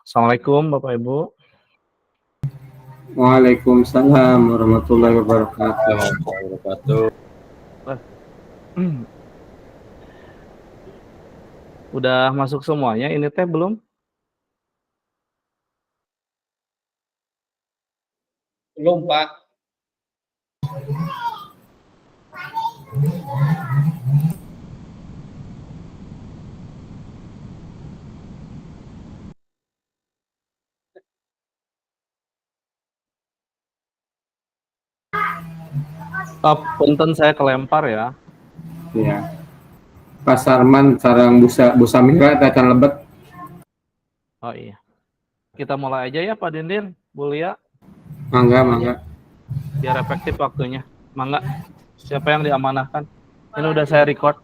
Assalamualaikum Bapak Ibu. Waalaikumsalam warahmatullahi wabarakatuh. Warahmatullahi wabarakatuh. Udah masuk semuanya ini teh belum? Belum, Pak. Punten saya kelempar ya. Ya. Pak Sarman sarang busa mira akan lebet. Oh iya. Kita mulai aja ya Pak Dindin, Bu Lia. Mangga. Biar efektif waktunya. Mangga. Siapa yang diamanahkan? Ini udah saya record.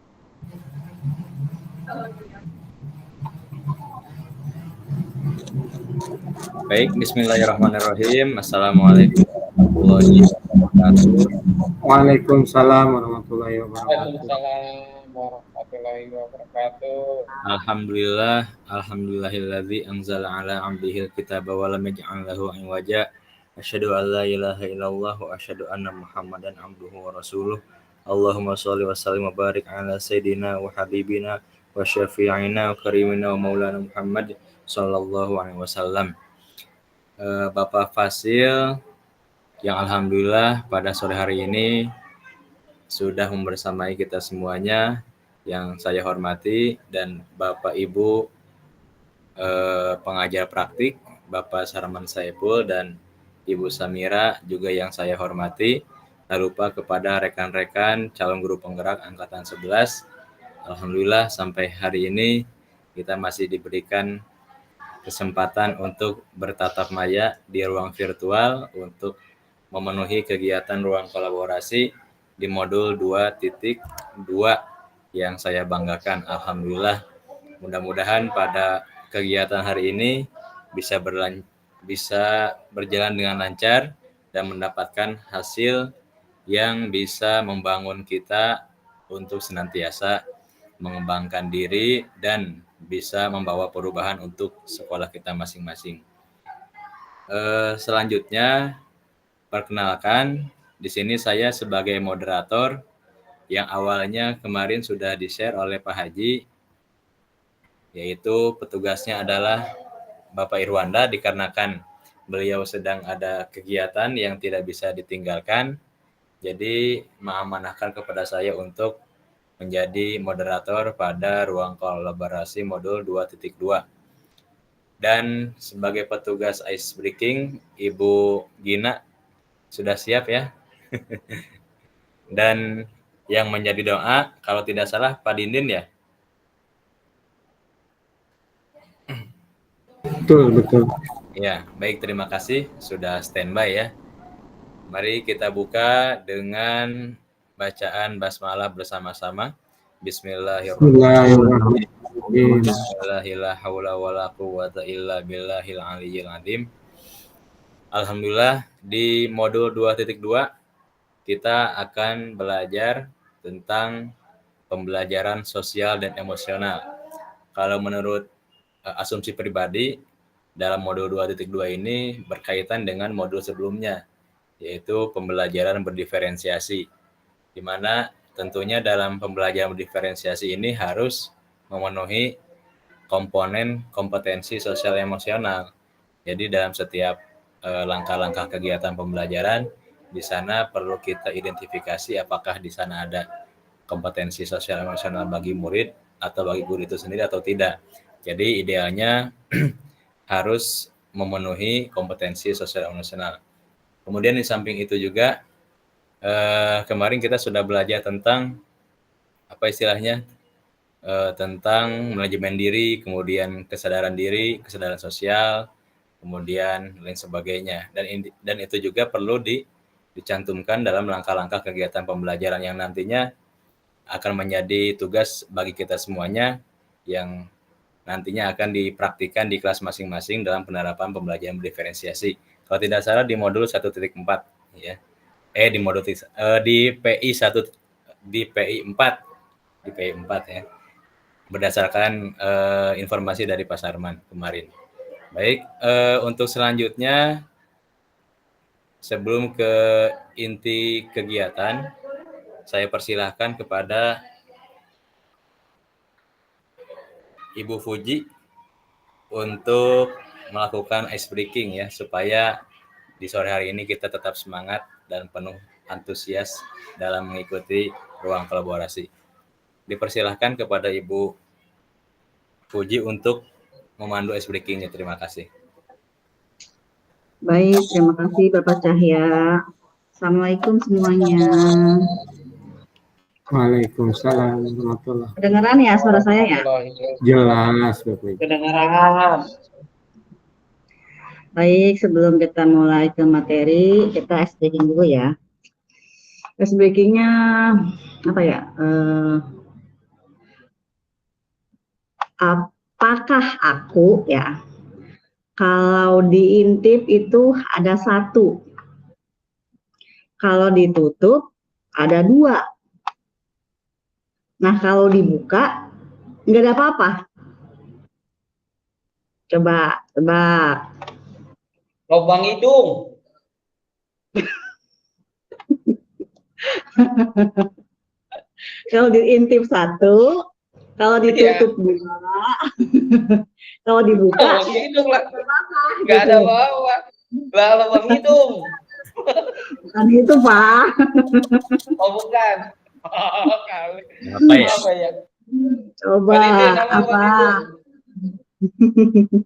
Baik, bismillahirrahmanirrahim. Assalamualaikum warahmatullahi wabarakatuh. Waalaikumsalam warahmatullahi wabarakatuh. Waalaikumsalam warahmatullahi wabarakatuh. Alhamdulillahilladzi anzala ala 'abdihil kitaba wa lam yaj'al lahu 'iwaja. Asyhadu an la ilaha illallah wa asyhadu anna Muhammadan 'abduhu wa rasuluh. Allahumma shalli wa sallim wa barik ala sayidina wa habibina wa syafi'ina wa karimina wa maulana Muhammad sallallahu alaihi wasallam. Bapak Fasil yang alhamdulillah pada sore hari ini sudah membersamai kita semuanya, yang saya hormati, dan Bapak Ibu pengajar praktik, Bapak Sarman Saiful dan Ibu Samira juga yang saya hormati. Tak lupa kepada rekan-rekan calon guru penggerak angkatan 11. Alhamdulillah sampai hari ini kita masih diberikan kesempatan untuk bertatap maya di ruang virtual untuk memenuhi kegiatan ruang kolaborasi di modul 2.2 yang saya banggakan. Alhamdulillah, mudah-mudahan pada kegiatan hari ini bisa berjalan dengan lancar dan mendapatkan hasil yang bisa membangun kita untuk senantiasa mengembangkan diri dan bisa membawa perubahan untuk sekolah kita masing-masing. Selanjutnya, perkenalkan, di sini saya sebagai moderator yang awalnya kemarin sudah di-share oleh Pak Haji, yaitu petugasnya adalah Bapak Irwanda, dikarenakan beliau sedang ada kegiatan yang tidak bisa ditinggalkan, jadi mengamanahkan kepada saya untuk menjadi moderator pada ruang kolaborasi modul 2.2. Dan sebagai petugas ice breaking, Ibu Gina sudah siap ya? Dan yang menjadi doa, kalau tidak salah Pak Dindin ya? Betul. Ya, baik, terima kasih sudah standby ya. Mari kita buka dengan bacaan basmalah bersama-sama. Bismillahirrahmanirrahim. Alhamdulillah, di modul 2.2 kita akan belajar tentang pembelajaran sosial dan emosional. Kalau menurut asumsi pribadi, dalam modul 2.2 ini berkaitan dengan modul sebelumnya, yaitu pembelajaran berdiferensiasi, di mana tentunya dalam pembelajaran berdiferensiasi ini harus memenuhi komponen kompetensi sosial emosional. Jadi dalam setiap langkah-langkah kegiatan pembelajaran, di sana perlu kita identifikasi apakah di sana ada kompetensi sosial emosional bagi murid atau bagi guru itu sendiri atau tidak. Jadi idealnya harus memenuhi kompetensi sosial emosional. Kemudian di samping itu juga kemarin kita sudah belajar tentang apa istilahnya, tentang manajemen diri, kemudian kesadaran diri, kesadaran sosial, kemudian lain sebagainya. Dan itu juga perlu dicantumkan dalam langkah-langkah kegiatan pembelajaran yang nantinya akan menjadi tugas bagi kita semuanya, yang nantinya akan dipraktikkan di kelas masing-masing dalam penerapan pembelajaran diferensiasi. Kalau tidak salah di modul 1.4 ya. Di modul di PI 1 di PI 4 ya. Berdasarkan informasi dari Pak Sarman kemarin. Baik, untuk selanjutnya sebelum ke inti kegiatan, saya persilahkan kepada Ibu Fuji untuk melakukan ice breaking ya, supaya di sore hari ini kita tetap semangat dan penuh antusias dalam mengikuti ruang kolaborasi. Dipersilahkan kepada Ibu Fuji untuk memandu ice breaking-nya. Terima kasih. Baik, terima kasih Bapak Cahya. Assalamualaikum semuanya. Waalaikumsalam warahmatullahi. Kedengeran ya suara saya ya? Jelas Bapak Ibu. Kedengaran. Baik, sebelum kita mulai ke materi, kita ice breaking dulu ya. Ice breaking-nya apa ya? Apakah aku ya? Kalau diintip itu ada 1. Kalau ditutup ada 2. Nah, kalau dibuka nggak ada apa-apa. Coba tebak. Lubang hidung. Kalau diintip 1, kalau ditutup 2, kalau dibuka Lubang hidung lah. apa-apa. Nggak ada Gitu. apa-apa. Lah lubang hidung. Bukan itu, Pak. Oh bukan. Oh, kali. Apa ya? Apa ya? Coba Validin nama apa? lubang hidung.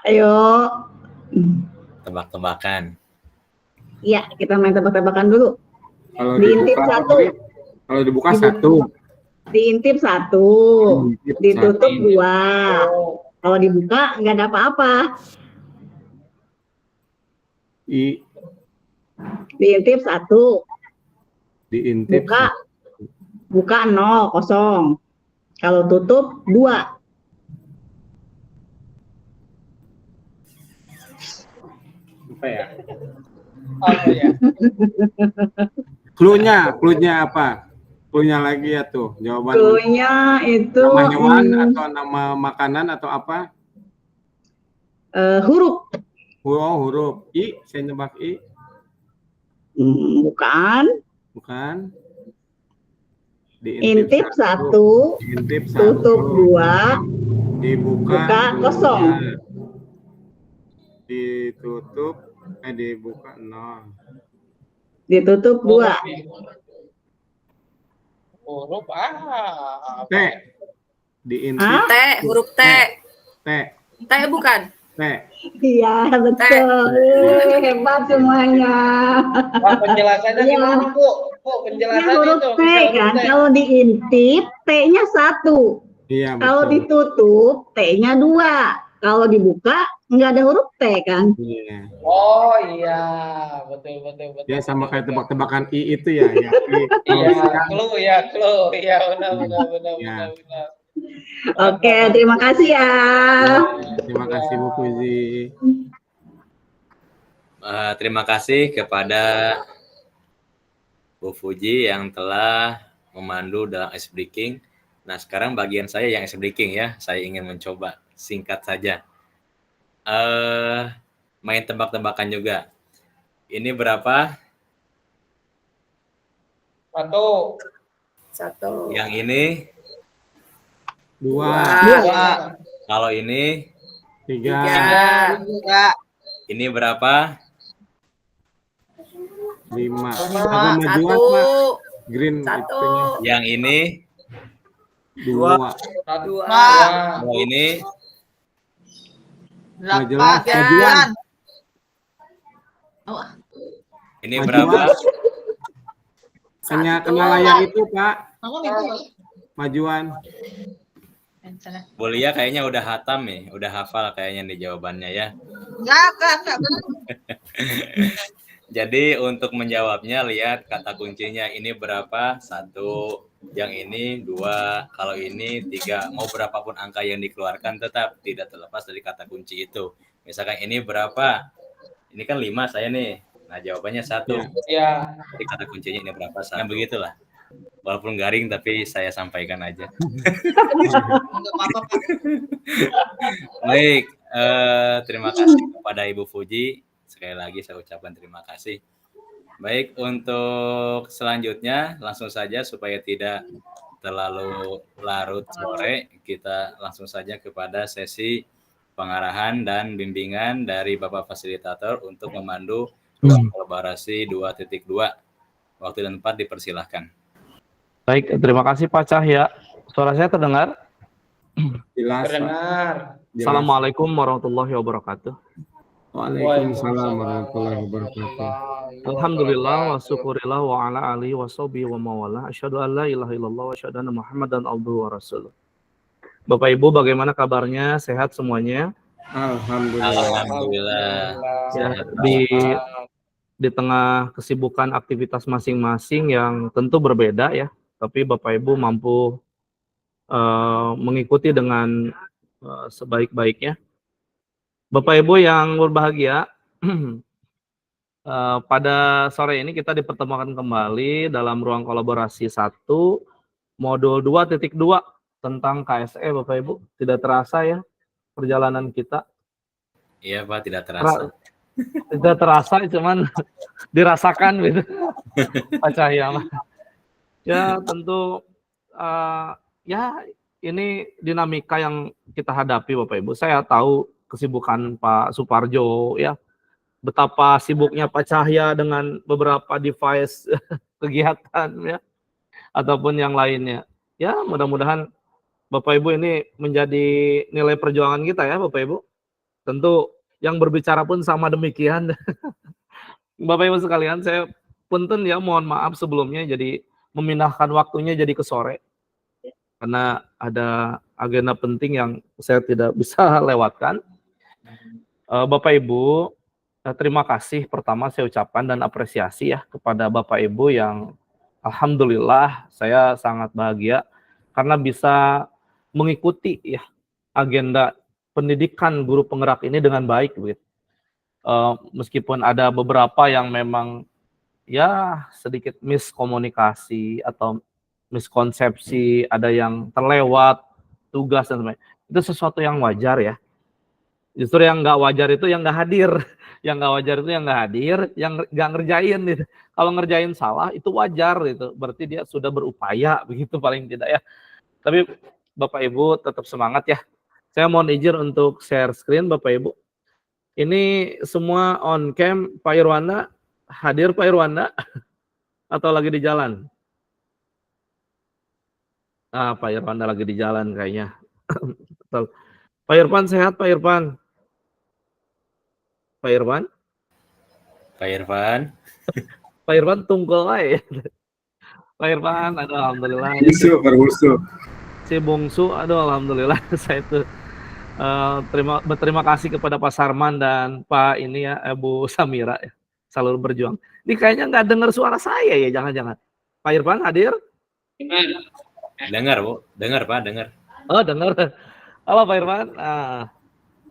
Ayo. Tebak-tebakan. Iya, kita main tebak-tebakan dulu. Kalau Diintip dibuka 1. kalau dibuka 1. Diintip 1, Diintip ditutup 2. Oh. Kalau dibuka nggak ada apa-apa. Diintip 1, Diintip buka 0, kosong. Kalau tutup 2. apa ya? Apa ya? Cluenya apa? Cluenya lagi ya tuh, jawaban Cluenya itu nama hewan atau nama makanan atau apa? huruf. Oh, huruf I, saya nebak I. Bukan. Bukan. Intip 1, diintip 1, tutup 2, dibuka buka kosong. Ditutup dibuka 0. Ditutup 2. Huruf T. Diintip T, huruf T. T. T bukan? T. Iya, betul. Hebat semuanya. Wah, penjelasannya Iya. gimana, Bu? Bu, Ini penjelasannya huruf itu. T kan. Kalau diintip, T-nya 1. Iya, Kalau betul. ditutup, T-nya 2. Kalau dibuka, nggak ada huruf T kan. Iya. Oh iya, betul. Ya sama kayak tebak-tebakan I itu ya. Ya, I. Iya, clue. Iya, benar. Ya. Oke, terima kasih ya. Terima kasih Bu Fuzi. Terima kasih kepada Bu Fuji yang telah memandu dalam ice breaking. Nah, sekarang bagian saya yang ice breaking ya. Saya ingin mencoba singkat saja. Main tebak-tebakan juga. Ini berapa? 1. Yang ini? 2, Kalau ini? 3, 3. Ini berapa? 5. Agak majuan, Pak. 1. Green 1. itunya. Yang ini? 2. 2. Kalau ini? Nggak jelas. Majuan. Ini Majuan. berapa? Kena layar itu, Pak. Majuan. Bu Lia kayaknya udah hatam nih, udah hafal kayaknya nih jawabannya ya. Enggak. Jadi untuk menjawabnya lihat kata kuncinya ini berapa? 1, yang ini 2, kalau ini 3. Mau berapapun angka yang dikeluarkan tetap tidak terlepas dari kata kunci itu. Misalkan ini berapa? Ini kan 5 saya nih. Nah jawabannya 1. Iya. Jadi kata kuncinya ini berapa? Nah begitulah. walaupun garing tapi saya sampaikan aja. Enggak apa-apa, Pak. Baik, terima kasih kepada Ibu Fuji. Sekali lagi saya ucapkan terima kasih. Baik, untuk selanjutnya langsung saja supaya tidak terlalu larut sore, kita langsung saja kepada sesi pengarahan dan bimbingan dari Bapak Fasilitator untuk memandu ruang kolaborasi 2.2. Waktu dan tempat dipersilahkan. Baik, terima kasih Pak Cahya. Suara saya terdengar? Jelas, Pak. Terdengar. Jelas. Assalamualaikum warahmatullahi wabarakatuh. Waalaikumsalam warahmatullahi wabarakatuh. Alhamdulillah wa syukurillah wa ala alihi wa sahbihi wa mawala. Asyhadu an la ilaha illallah wa asyhadu anna Muhammadan abduhu wa rasuluh. Bapak Ibu, bagaimana kabarnya? Sehat semuanya? Alhamdulillah. Alhamdulillah. Ya, di tengah kesibukan aktivitas masing-masing yang tentu berbeda ya, tapi Bapak Ibu mampu mengikuti dengan sebaik-baiknya. Bapak Ibu yang berbahagia, pada sore ini kita dipertemukan kembali dalam ruang kolaborasi 1 modul 2.2 tentang KSE Bapak Ibu. Tidak terasa ya perjalanan kita. Iya Pak, tidak terasa. Tidak terasa, cuman dirasakan gitu. Pak Cahya. Ya tentu ya ini dinamika yang kita hadapi Bapak Ibu. Saya tahu kesibukan Pak Suparjo ya, betapa sibuknya Pak Cahya dengan beberapa device kegiatan ya, ataupun yang lainnya. Ya mudah-mudahan Bapak Ibu ini menjadi nilai perjuangan kita ya Bapak Ibu. Tentu yang berbicara pun sama demikian. Bapak Ibu sekalian, saya punten ya, mohon maaf sebelumnya jadi memindahkan waktunya jadi ke sore. Karena ada agenda penting yang saya tidak bisa lewatkan. Bapak Ibu, terima kasih pertama saya ucapkan dan apresiasi ya kepada Bapak Ibu yang alhamdulillah saya sangat bahagia karena bisa mengikuti ya agenda pendidikan guru penggerak ini dengan baik gitu. Meskipun ada beberapa yang memang ya sedikit miskomunikasi atau miskonsepsi, ada yang terlewat tugas dan sebagainya. Itu sesuatu yang wajar ya. Justru yang nggak wajar itu yang nggak hadir. Yang nggak wajar itu yang nggak hadir, yang nggak ngerjain gitu. Kalau ngerjain salah itu wajar gitu. Berarti dia sudah berupaya begitu paling tidak ya. Tapi Bapak Ibu tetap semangat ya. Saya mohon izin untuk share screen Bapak Ibu. Ini semua on cam. Pak Irwanda hadir Pak Irwanda atau lagi di jalan? Pak Irwanda lagi di jalan kayaknya. Betul. Pak Irfan sehat Pak Irfan? Pak Irfan? Pak Irfan. Pak Irfan tunggu aja. Pak Irfan, aduh alhamdulillah. Berhusu. Si Bungsu, aduh alhamdulillah saya tuh berterima kasih kepada Pak Sarman dan Pak ini ya, Bu Samira ya, selalu berjuang. Ini kayaknya nggak dengar suara saya ya, jangan-jangan. Pak Irfan hadir? Dengar Bu, dengar Pak, dengar. Oh dengar. Halo Pak Irfan,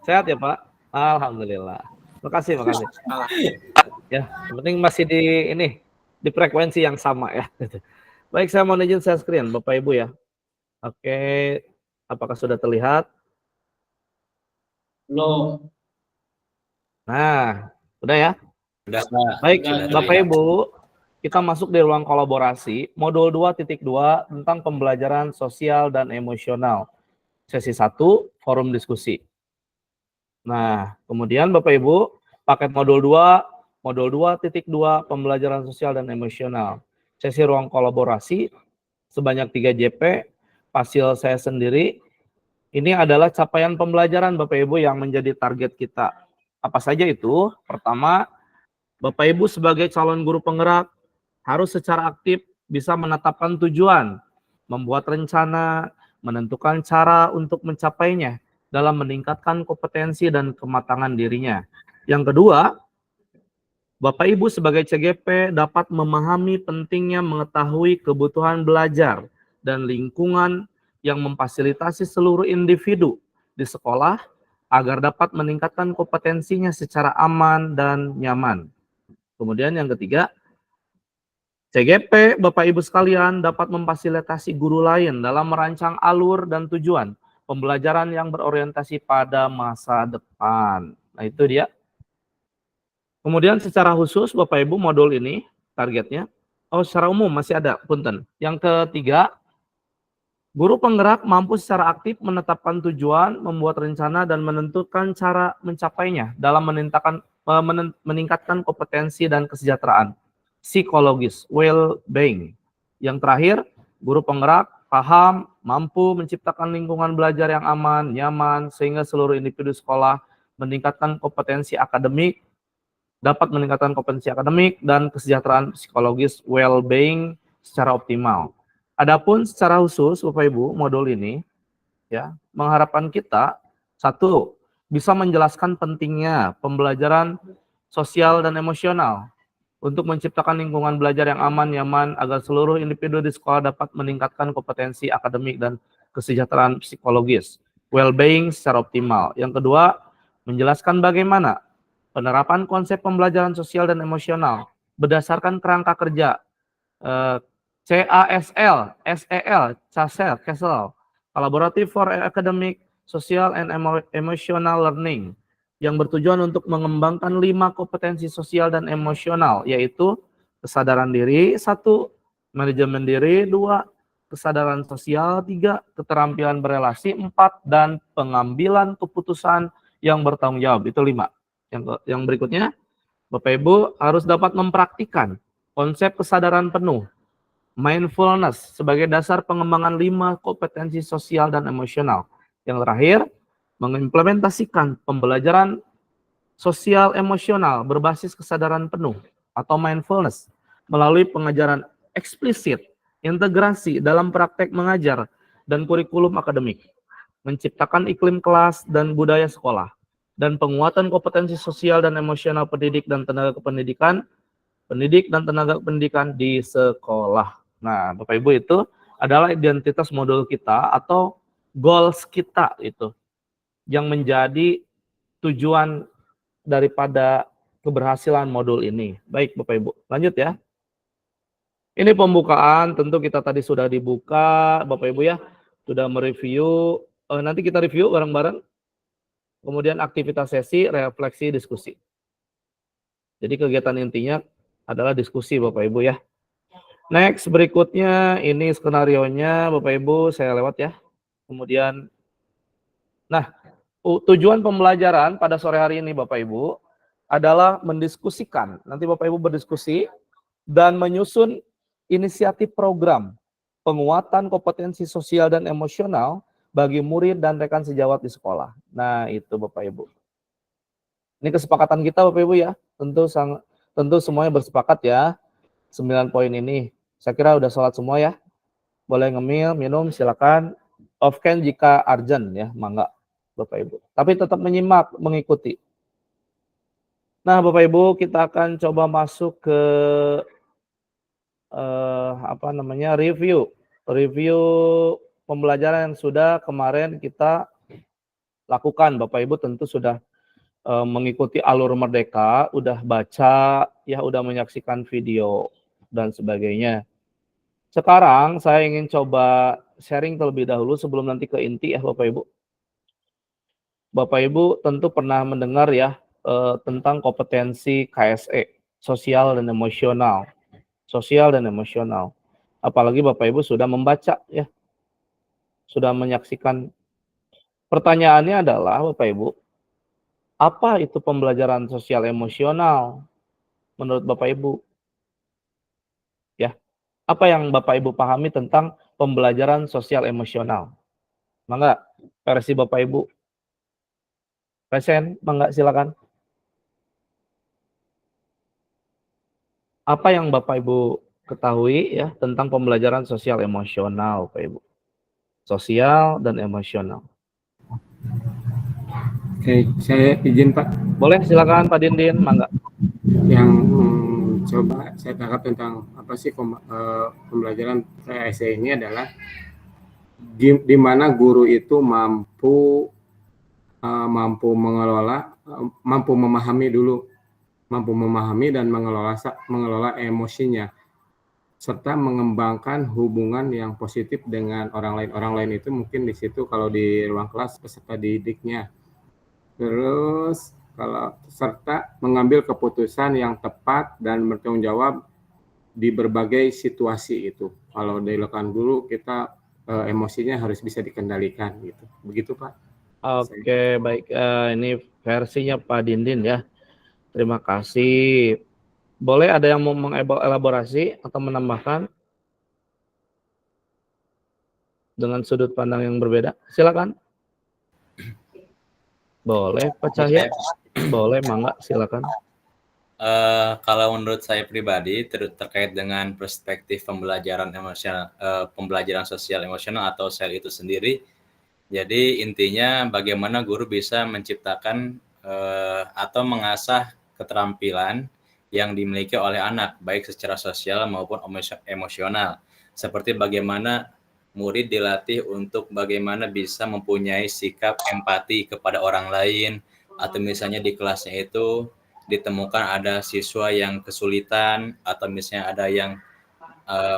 sehat ya Pak? Alhamdulillah. Makasih. Ya, yang penting masih di frekuensi yang sama ya. Baik, saya mohon izin share screen Bapak Ibu ya. Oke, apakah sudah terlihat? Belum. Nah, udah ya? Sudah Pak. Baik, Sudah Bapak terlihat. Ibu, kita masuk di ruang kolaborasi modul 2.2 tentang pembelajaran sosial dan emosional. Sesi 1, forum diskusi. Nah, kemudian Bapak Ibu, paket modul 2.2 pembelajaran sosial dan emosional. Sesi ruang kolaborasi sebanyak 3 JP, hasil saya sendiri. Ini adalah capaian pembelajaran Bapak Ibu yang menjadi target kita. Apa saja itu? Pertama, Bapak Ibu sebagai calon guru penggerak harus secara aktif bisa menetapkan tujuan, membuat rencana, menentukan cara untuk mencapainya dalam meningkatkan kompetensi dan kematangan dirinya. Yang kedua, Bapak Ibu sebagai CGP dapat memahami pentingnya mengetahui kebutuhan belajar dan lingkungan yang memfasilitasi seluruh individu di sekolah agar dapat meningkatkan kompetensinya secara aman dan nyaman. Kemudian yang ketiga, CGP, Bapak Ibu sekalian, dapat memfasilitasi guru lain dalam merancang alur dan tujuan pembelajaran yang berorientasi pada masa depan. Nah, itu dia. Kemudian secara khusus, Bapak Ibu, modul ini targetnya, secara umum masih ada, punten. Yang ketiga, guru penggerak mampu secara aktif menetapkan tujuan, membuat rencana, dan menentukan cara mencapainya dalam meningkatkan kompetensi dan kesejahteraan psikologis, well-being. Yang terakhir, guru penggerak paham, mampu menciptakan lingkungan belajar yang aman, nyaman, sehingga seluruh individu sekolah meningkatkan kompetensi akademik, dapat meningkatkan kompetensi akademik dan kesejahteraan psikologis, well-being secara optimal. Adapun secara khusus, Bapak Ibu, modul ini ya mengharapkan kita satu bisa menjelaskan pentingnya pembelajaran sosial dan emosional untuk menciptakan lingkungan belajar yang aman, nyaman, agar seluruh individu di sekolah dapat meningkatkan kompetensi akademik dan kesejahteraan psikologis, well-being secara optimal. Yang kedua, menjelaskan bagaimana penerapan konsep pembelajaran sosial dan emosional berdasarkan kerangka kerja CASL, SEL, CASL, Collaborative for Academic, Social and Emotional Learning, yang bertujuan untuk mengembangkan 5 kompetensi sosial dan emosional, yaitu kesadaran diri, 1, manajemen diri, 2, kesadaran sosial, 3, keterampilan berelasi, 4, dan pengambilan keputusan yang bertanggung jawab, itu 5. Yang berikutnya, Bapak Ibu harus dapat mempraktikkan konsep kesadaran penuh, mindfulness, sebagai dasar pengembangan 5 kompetensi sosial dan emosional. Yang terakhir, mengimplementasikan pembelajaran sosial emosional berbasis kesadaran penuh atau mindfulness melalui pengajaran eksplisit, integrasi dalam praktek mengajar dan kurikulum akademik, menciptakan iklim kelas dan budaya sekolah, dan penguatan kompetensi sosial dan emosional pendidik dan tenaga kependidikan, pendidik dan tenaga pendidikan di sekolah. Nah, Bapak Ibu, itu adalah identitas modul kita atau goals kita itu, yang menjadi tujuan daripada keberhasilan modul ini. Baik Bapak Ibu, lanjut ya. Ini pembukaan, tentu kita tadi sudah dibuka, Bapak Ibu ya, sudah mereview. Nanti kita review bareng-bareng. Kemudian aktivitas sesi, refleksi, diskusi. Jadi kegiatan intinya adalah diskusi Bapak Ibu ya. Next, berikutnya ini skenarionya Bapak Ibu, saya lewat ya. Kemudian, nah, tujuan pembelajaran pada sore hari ini Bapak Ibu adalah mendiskusikan, nanti Bapak Ibu berdiskusi dan menyusun inisiatif program penguatan kompetensi sosial dan emosional bagi murid dan rekan sejawat di sekolah. Nah, itu Bapak Ibu. Ini kesepakatan kita Bapak Ibu ya. Tentu semuanya bersepakat ya. 9 poin ini. Saya kira udah sholat semua ya. Boleh ngemil, minum, silakan. Off cam jika urgent ya, mangga Bapak Ibu. Tapi tetap menyimak, mengikuti. Nah, Bapak Ibu, kita akan coba masuk ke review pembelajaran yang sudah kemarin kita lakukan. Bapak Ibu tentu sudah mengikuti alur Merdeka, udah baca, ya udah menyaksikan video dan sebagainya. Sekarang saya ingin coba sharing terlebih dahulu sebelum nanti ke inti ya Bapak Ibu. Bapak Ibu tentu pernah mendengar ya tentang kompetensi KSE, sosial dan emosional. Sosial dan emosional. Apalagi Bapak Ibu sudah membaca ya. Sudah menyaksikan. Pertanyaannya adalah Bapak Ibu, apa itu pembelajaran sosial emosional menurut Bapak Ibu? Ya. Apa yang Bapak Ibu pahami tentang pembelajaran sosial emosional? Mangga, versi Bapak Ibu. Present, mangga silakan. Apa yang Bapak Ibu ketahui ya tentang pembelajaran sosial emosional, Bapak Ibu? Sosial dan emosional. Oke, saya izin Pak. Boleh silakan Pak Dindin, mangga. Yang coba saya tangkap tentang apa sih pembelajaran KSE ini adalah di mana guru itu mampu mengelola, mampu memahami dan mengelola emosinya. serta mengembangkan hubungan yang positif dengan orang lain. Orang lain itu mungkin di situ kalau di ruang kelas peserta didiknya. Terus kalau serta mengambil keputusan yang tepat dan bertanggung jawab di berbagai situasi itu. Kalau dilakukan guru kita emosinya harus bisa dikendalikan gitu. Begitu Pak. Oke, baik. Ini versinya Pak Dindin ya. Terima kasih. Boleh ada yang mau mengelaborasi atau menambahkan dengan sudut pandang yang berbeda? Silakan. Boleh, Pak Cahya. Boleh, mangga, silakan. Kalau menurut saya pribadi terkait dengan perspektif pembelajaran emosional, pembelajaran sosial emosional atau SEL itu sendiri, jadi intinya bagaimana guru bisa menciptakan atau mengasah keterampilan yang dimiliki oleh anak, baik secara sosial maupun emosional. Seperti bagaimana murid dilatih untuk bagaimana bisa mempunyai sikap empati kepada orang lain, atau misalnya di kelasnya itu ditemukan ada siswa yang kesulitan, atau misalnya ada yang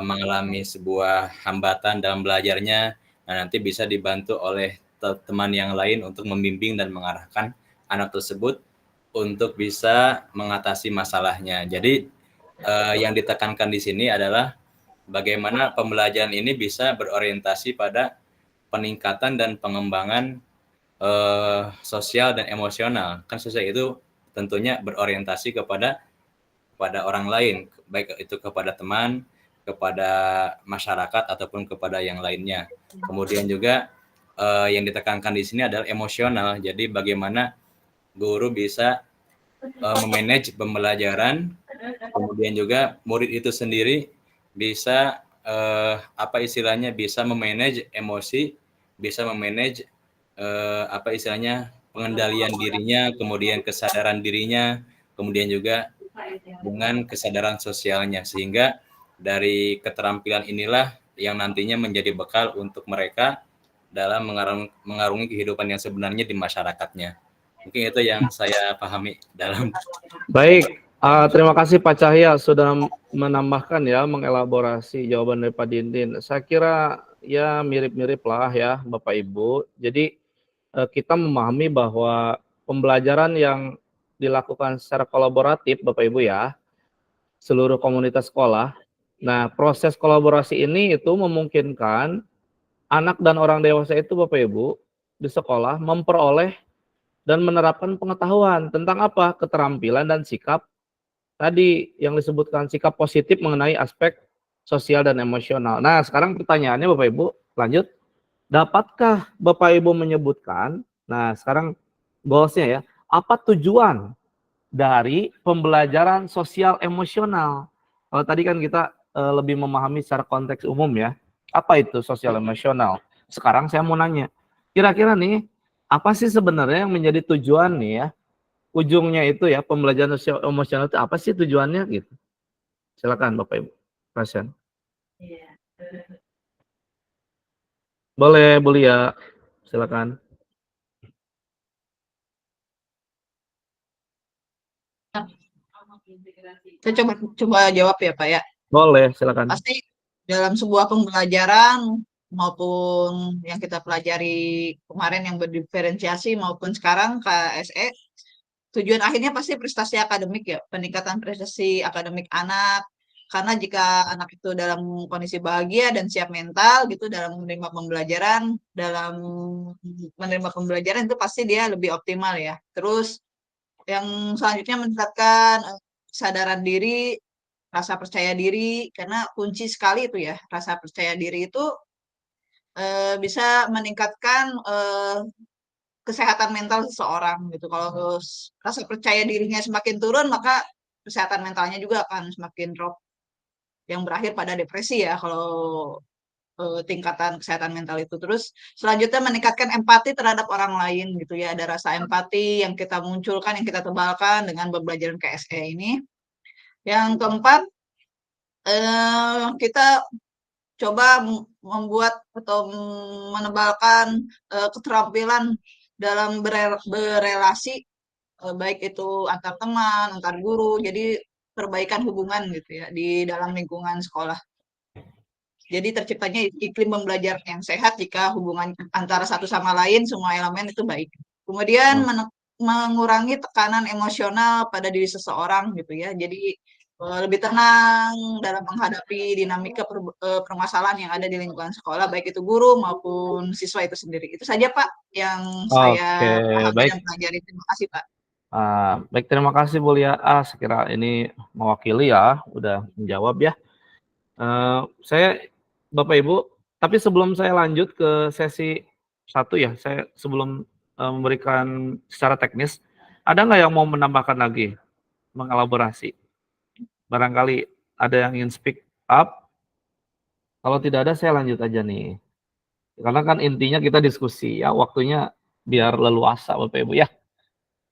mengalami sebuah hambatan dalam belajarnya, nah nanti bisa dibantu oleh teman yang lain untuk membimbing dan mengarahkan anak tersebut untuk bisa mengatasi masalahnya. Jadi yang ditekankan di sini adalah bagaimana pembelajaran ini bisa berorientasi pada peningkatan dan pengembangan sosial dan emosional. Kan sosial itu tentunya berorientasi kepada orang lain, baik itu kepada teman, kepada masyarakat ataupun kepada yang lainnya. Kemudian juga yang ditekankan di sini adalah emosional. Jadi bagaimana guru bisa memanage pembelajaran, kemudian juga murid itu sendiri bisa apa istilahnya bisa memanage emosi, bisa memanage apa istilahnya pengendalian dirinya, kemudian kesadaran dirinya, kemudian juga dengan kesadaran sosialnya, sehingga dari keterampilan inilah yang nantinya menjadi bekal untuk mereka dalam mengarungi kehidupan yang sebenarnya di masyarakatnya. Mungkin itu yang saya pahami dalam. Baik, terima kasih Pak Cahya sudah menambahkan ya, mengelaborasi jawaban dari Pak Dindin. Saya kira ya mirip-mirip lah ya Bapak Ibu. Jadi kita memahami bahwa pembelajaran yang dilakukan secara kolaboratif Bapak Ibu ya, seluruh komunitas sekolah. Nah, proses kolaborasi ini itu memungkinkan anak dan orang dewasa itu Bapak Ibu di sekolah memperoleh dan menerapkan pengetahuan tentang apa? Keterampilan dan sikap tadi yang disebutkan, sikap positif mengenai aspek sosial dan emosional. Nah, sekarang pertanyaannya Bapak Ibu, lanjut. Dapatkah Bapak Ibu menyebutkan, nah sekarang goalsnya ya, apa tujuan dari pembelajaran sosial emosional? Kalau tadi kan kita lebih memahami secara konteks umum ya, apa itu sosial emosional? Sekarang saya mau nanya, kira-kira nih, apa sih sebenarnya yang menjadi tujuan nih ya, ujungnya itu ya, pembelajaran sosial emosional itu apa sih tujuannya gitu? Silakan Bapak Ibu, Pasien. Boleh, Bu Lia, silakan. Saya coba jawab ya Pak ya. Boleh, silakan. Pasti dalam sebuah pembelajaran maupun yang kita pelajari kemarin yang berdiferensiasi maupun sekarang KSE, tujuan akhirnya pasti prestasi akademik ya, peningkatan prestasi akademik anak. Karena jika anak itu dalam kondisi bahagia dan siap mental gitu dalam dalam menerima pembelajaran itu pasti dia lebih optimal ya. Terus yang selanjutnya meningkatkan kesadaran diri, rasa percaya diri, karena kunci sekali itu ya, rasa percaya diri itu bisa meningkatkan kesehatan mental seseorang gitu. Kalau rasa percaya dirinya semakin turun, maka kesehatan mentalnya juga akan semakin drop, yang berakhir pada depresi ya kalau tingkatan kesehatan mental itu. Terus selanjutnya meningkatkan empati terhadap orang lain gitu ya, ada rasa empati yang kita munculkan, yang kita tebalkan dengan pembelajaran KSE ini. Yang keempat, kita coba membuat atau menebalkan keterampilan dalam berelasi, baik itu antar teman, antar guru, jadi perbaikan hubungan gitu ya di dalam lingkungan sekolah. Jadi terciptanya iklim pembelajaran yang sehat jika hubungan antara satu sama lain semua elemen itu baik. Kemudian mengurangi tekanan emosional pada diri seseorang gitu ya. Jadi lebih tenang dalam menghadapi dinamika permasalahan yang ada di lingkungan sekolah, baik itu guru maupun siswa itu sendiri. Itu saja Pak yang Oke, saya pahami baik. dan pelajari. Terima kasih Pak. Baik, terima kasih Bu Lia. Saya kira ini mewakili ya, udah menjawab ya. Saya Bapak Ibu, tapi sebelum saya lanjut ke sesi 1 ya, saya sebelum memberikan secara teknis, ada nggak yang mau menambahkan lagi, mengelaborasi? Barangkali ada yang ingin speak up. Kalau tidak ada, saya lanjut aja nih. Karena kan intinya kita diskusi ya, waktunya biar leluasa Bapak Ibu ya.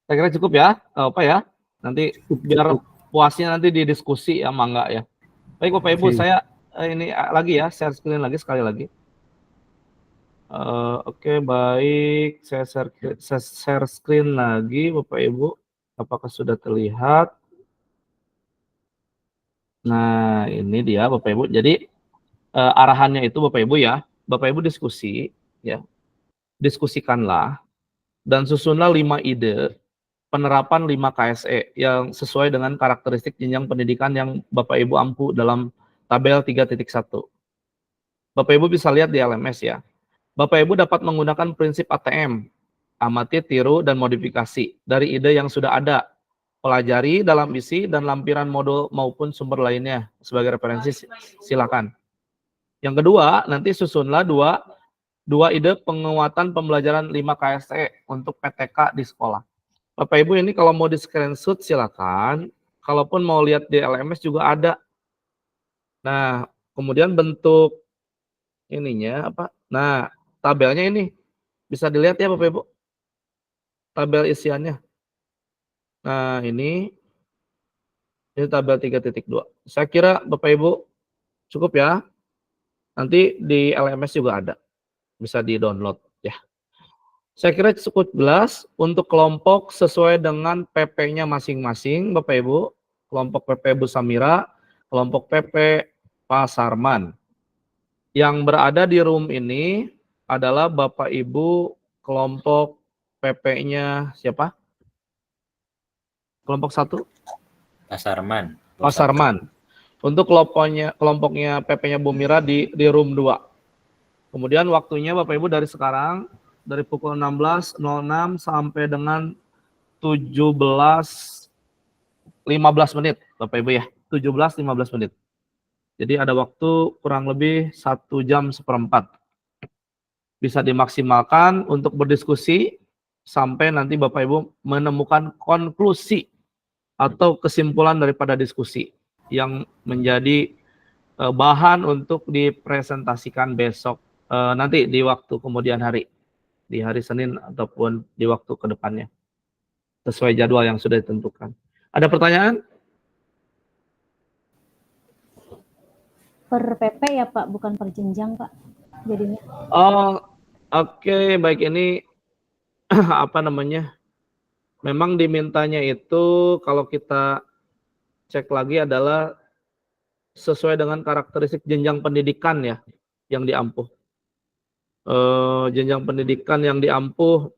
Saya kira cukup ya, apa ya? Nanti biar puasnya nanti didiskusi ya, mangga ya. Baik Bapak Ibu, saya ini lagi ya, share screen lagi sekali lagi. Oke, baik, saya share screen lagi Bapak Ibu. Apakah sudah terlihat? Nah, ini dia Bapak Ibu. Jadi arahannya itu Bapak Ibu ya, Bapak Ibu diskusi ya. Diskusikanlah dan susunlah 5 ide penerapan 5 KSE yang sesuai dengan karakteristik jenjang pendidikan yang Bapak Ibu ampu dalam tabel 3.1. Bapak Ibu bisa lihat di LMS ya. Bapak Ibu dapat menggunakan prinsip ATM, amati, tiru, dan modifikasi dari ide yang sudah ada. Pelajari dalam isi dan lampiran modul maupun sumber lainnya sebagai referensi, silakan. Yang kedua, nanti susunlah dua ide penguatan pembelajaran 5 KSE untuk PTK di sekolah. Bapak Ibu ini kalau mau di screenshot silakan, kalaupun mau lihat di LMS juga ada. Nah, kemudian bentuk ininya apa? Nah, tabelnya ini bisa dilihat ya Bapak Ibu. Tabel isiannya. Nah, ini tabel 3.2. Saya kira Bapak Ibu cukup ya. Nanti di LMS juga ada. Bisa di-download ya. Saya kira cukup jelas untuk kelompok sesuai dengan PP-nya masing-masing Bapak Ibu. Kelompok PP Bu Samira, kelompok PP Pak Sarman. Yang berada di room ini adalah Bapak Ibu kelompok PP-nya siapa? Kelompok 1? Pak Sarman. Pak Sarman. Untuk kelompoknya PP-nya Bu Mira di room 2. Kemudian waktunya Bapak Ibu dari sekarang, dari pukul 16.06 sampai dengan 17.15 menit, Bapak Ibu ya. 17.15 menit. Jadi ada waktu kurang lebih 1 jam seperempat. Bisa dimaksimalkan untuk berdiskusi sampai nanti Bapak Ibu menemukan konklusi atau kesimpulan daripada diskusi yang menjadi bahan untuk dipresentasikan besok nanti di waktu kemudian hari, di hari Senin ataupun di waktu kedepannya sesuai jadwal yang sudah ditentukan. Ada pertanyaan? Per PP ya Pak, bukan per jenjang Pak jadinya. Oh, oke, baik, ini apa namanya? Memang dimintanya itu kalau kita cek lagi adalah sesuai dengan karakteristik jenjang pendidikan ya yang diampuh. Jenjang pendidikan yang diampuh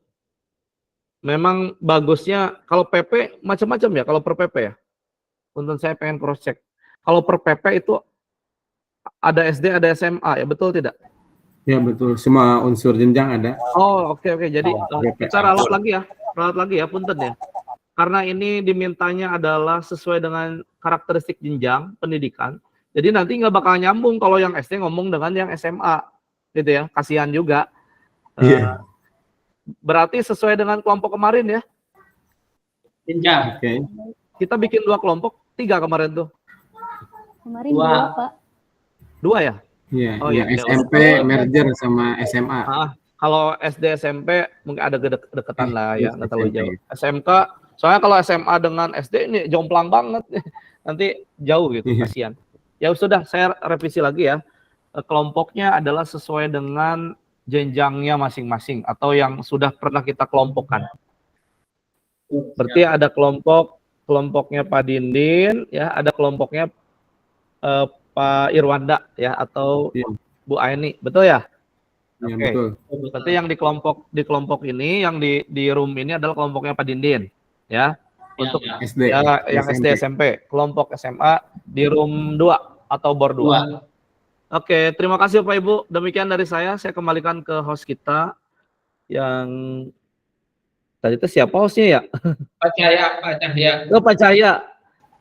memang bagusnya kalau PP macam-macam ya, kalau per PP ya. Untuk saya pengen cross check. Kalau per PP itu ada SD, ada SMA ya, betul tidak? Ya betul, semua unsur jenjang ada. Oh, oke. Jadi PP. kita ralat lagi ya, punten ya. Karena ini dimintanya adalah sesuai dengan karakteristik jenjang pendidikan. Jadi nanti nggak bakal nyambung kalau yang SD ngomong dengan yang SMA, gitu ya. Kasihan juga. Berarti sesuai dengan kelompok kemarin ya. Jenjang. Oke. Kita bikin 2 kelompok, 3 kemarin tuh. Kemarin 2 Pak. 2 ya? Iya, Oh, ya, iya. SMP merger sama SMA. Kalau SD SMP mungkin ada deketan lah ya, nggak terlalu SMP. jauh. SMK, soalnya kalau SMA dengan SD ini jomplang banget, nanti jauh gitu, Iya. kasihan. Ya sudah, saya revisi lagi ya. Kelompoknya adalah sesuai dengan jenjangnya masing-masing atau yang sudah pernah kita kelompokkan. Berarti ada kelompoknya Pak Dindin, ya, ada kelompoknya Pak Irwanda ya atau Iya. Bu Aini, betul ya? Iya, Oke. betul. Berarti yang di kelompok ini, yang di room ini adalah kelompoknya Pak Dindin, ya. Untuk SD, ya yang SD SMP, kelompok SMA di room 2 atau bor 2. Oke, terima kasih Bapak Ibu. Demikian dari saya kembalikan ke host kita yang tadi itu siapa hostnya ya? Pak Cahya, Pak Cahya. Oh, Pak Cahya.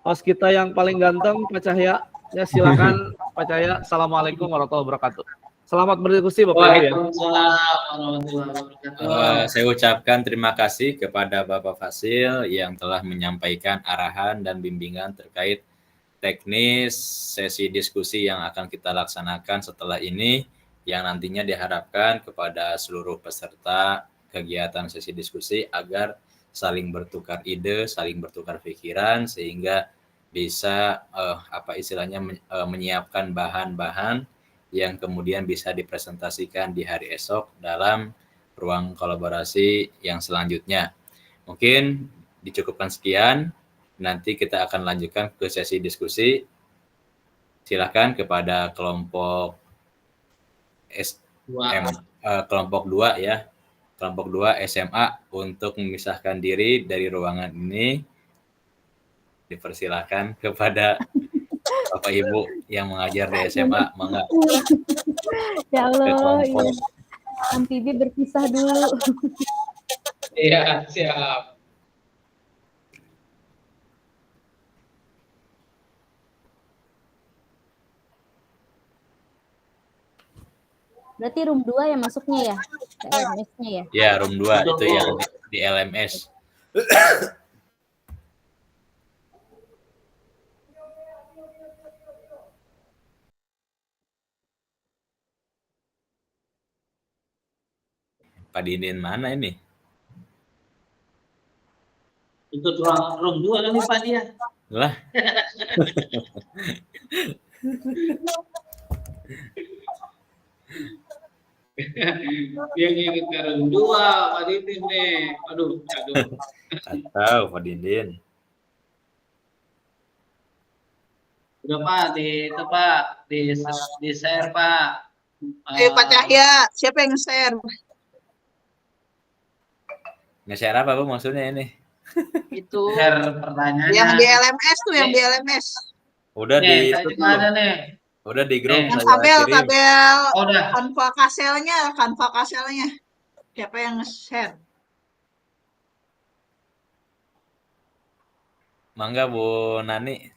Host kita yang paling ganteng, Pak Cahya. Ya silakan Pak Cahya. Assalamualaikum warahmatullahi wabarakatuh. Selamat berdiskusi Bapak Ibu ya. Waalaikumsalam warahmatullahi wabarakatuh. Saya ucapkan terima kasih kepada Bapak Fasil yang telah menyampaikan arahan dan bimbingan terkait teknis sesi diskusi yang akan kita laksanakan setelah ini, yang nantinya diharapkan kepada seluruh peserta kegiatan sesi diskusi agar saling bertukar ide, saling bertukar pikiran, sehingga bisa menyiapkan bahan-bahan yang kemudian bisa dipresentasikan di hari esok dalam ruang kolaborasi yang selanjutnya. Mungkin dicukupkan sekian, nanti kita akan lanjutkan ke sesi diskusi. Silakan kepada kelompok kelompok 2 ya, kelompok 2 SMA untuk memisahkan diri dari ruangan ini. Dipersilakan kepada Bapak Ibu yang mengajar di SMA, mangga. Ya Allah, ini Amfibi berpisah dulu. Iya, siap. Berarti room 2 yang masuknya ya? LMS-nya ya? Ya, room 2 itu yang di LMS. Pak Dinin mana ini? Ikut room 2 kali Pak dia. Lah. Dia ngikut ke room 2, Pak Didin nih. Aduh. Atau Pak Dindin. Udah Pak, itu Pak, di share Pak. Pak Cahya, siapa yang share? Nge-share apa Bu maksudnya ini? Itu Share pertanyaannya. yang di LMS tuh, yang di LMS. Udah nih, di ada nih. Udah di grup Yang saya kirim. tabel Oh, udah. Canva kaselnya. Siapa yang nge-share? Mangga Bu Nani.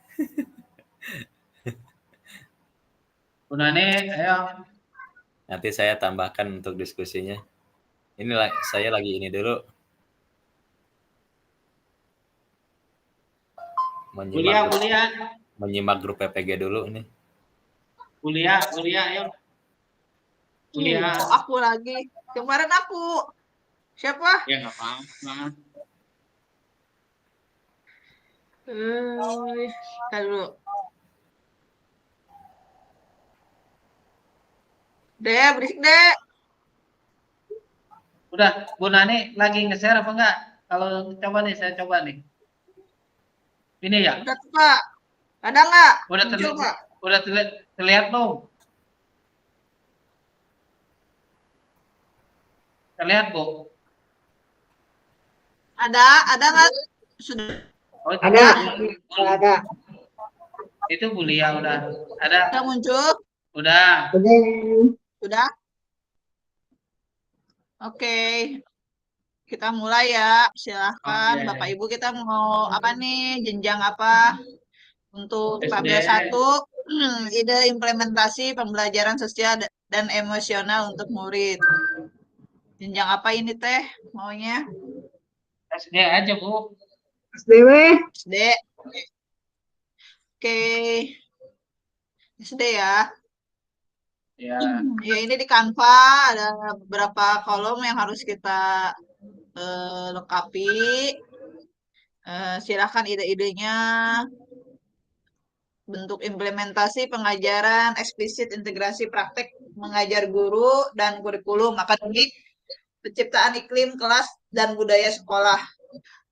Bu Nani, ayo. Nanti saya tambahkan untuk diskusinya. Ini saya lagi ini dulu. Menyimak grup PPG dulu nih. Kuliah, ayo. Kuliah. Aku lagi. Kemarin aku. Siapa? Ya nggak apa-apa. Kita dulu. Dek, berisik Dek. Udah, Bu Nani lagi nge-share apa enggak? Kalau coba nih, saya coba nih. Ini ya? Udah tuh, Pak. Ada nggak? Udah Muncul, Pak. Udah terlihat belum? Terlihat, Bu? Ada nggak? Sudah. Oh, Ada. Itu kuliah udah. Ada. Udah muncul? Udah. Sudah? Oke. Kita mulai ya. Silahkan Bapak Ibu, kita mau apa nih? Jenjang apa? Untuk tabel 1, ide implementasi pembelajaran sosial dan emosional untuk murid. Jenjang apa ini Teh maunya? SD aja, Bu. SDW. SD. Oke. SD ya. Ya. Ya, ini di Canva ada beberapa kolom yang harus kita lengkapi. Silahkan ide-idenya. Bentuk implementasi pengajaran eksplisit, integrasi praktek mengajar guru dan kurikulum akademik, penciptaan iklim kelas dan budaya sekolah.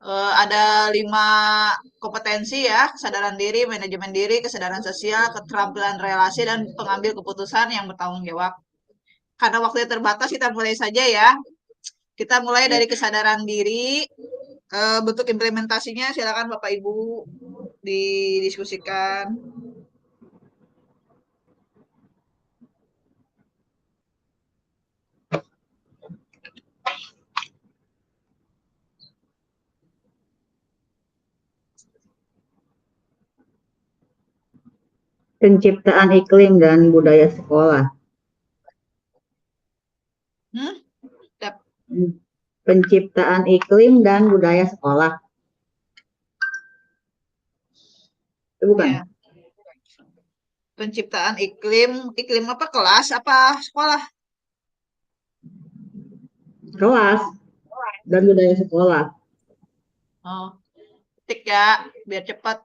Ada 5 kompetensi ya, kesadaran diri, manajemen diri, kesadaran sosial, keterampilan relasi, dan pengambil keputusan yang bertanggung jawab. Karena waktunya terbatas, kita mulai saja ya. Kita mulai dari kesadaran diri. Bentuk implementasinya silakan Bapak Ibu didiskusikan. Penciptaan iklim dan budaya sekolah. Siap. Penciptaan iklim dan budaya sekolah. Itu bukan? Ya. Penciptaan iklim apa, kelas apa sekolah? Kelas dan budaya sekolah. Oh, ketik ya, biar cepat.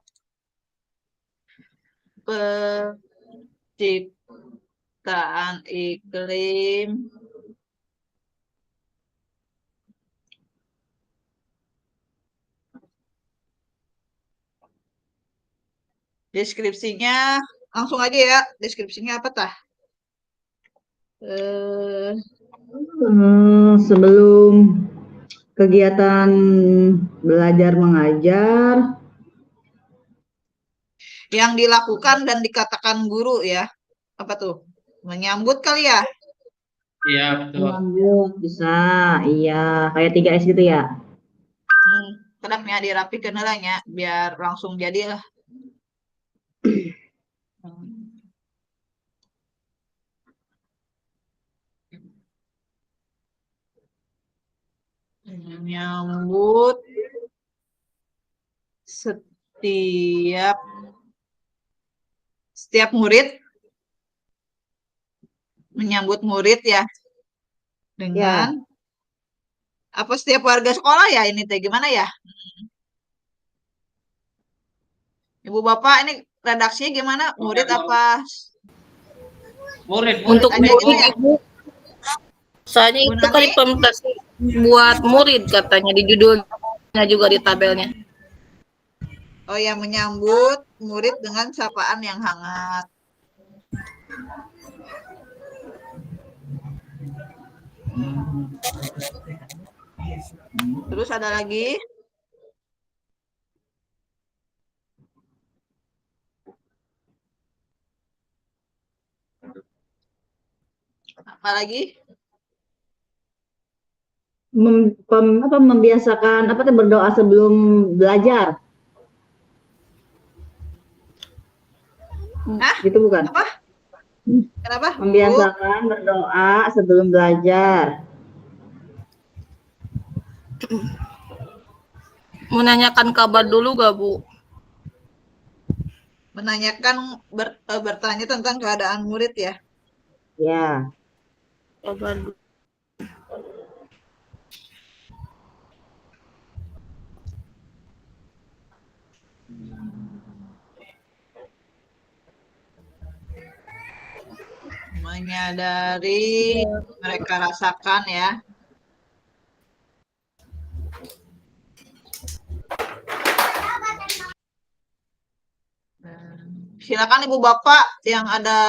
Penciptaan iklim deskripsinya langsung aja ya, deskripsinya apa tah? Sebelum kegiatan belajar mengajar Yang dilakukan dan dikatakan guru ya. Apa tuh? Menyambut kali ya? Iya, betul. menyambut bisa, iya kayak 3S gitu ya. Kedapnya dirapikan lah ya, biar langsung jadi lah. Menyambut setiap murid, menyambut murid ya, dengan apa, setiap warga sekolah ya, ini teh gimana ya? Ibu Bapak ini redaksinya gimana? Murid apa? Murid. Untuk aja gitu murid ya? Ibu. Soalnya Bu itu kan Nani? implementasi buat murid katanya di judulnya juga di tabelnya. Oh ya, menyambut murid dengan sapaan yang hangat. Terus ada lagi? Apa lagi? Membiasakan apa tuh berdoa sebelum belajar. Hah? Gitu bukan? Apa? Kenapa? Bu? Membiasakan berdoa sebelum belajar. Menanyakan kabar dulu gak Bu? Menanyakan, bertanya tentang keadaan murid ya? Ya. Kabar dulu. Menyadari mereka rasakan ya. Silakan Ibu Bapak yang ada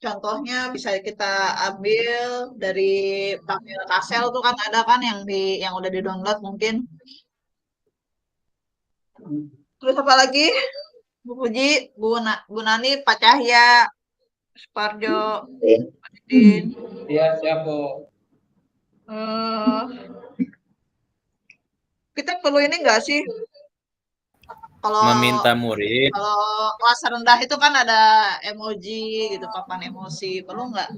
contohnya bisa kita ambil dari tabel Kasel tuh kan, ada kan yang udah di-download mungkin. Terus apa lagi? Bu Puji, Bu Nani, Pak Cahya, Suparjo, Pak Didin. Iya, siap, Bu. Kita perlu ini enggak sih? Kalau Meminta murid. Kalau kelas rendah itu kan ada emoji gitu, papan emosi, perlu nggak?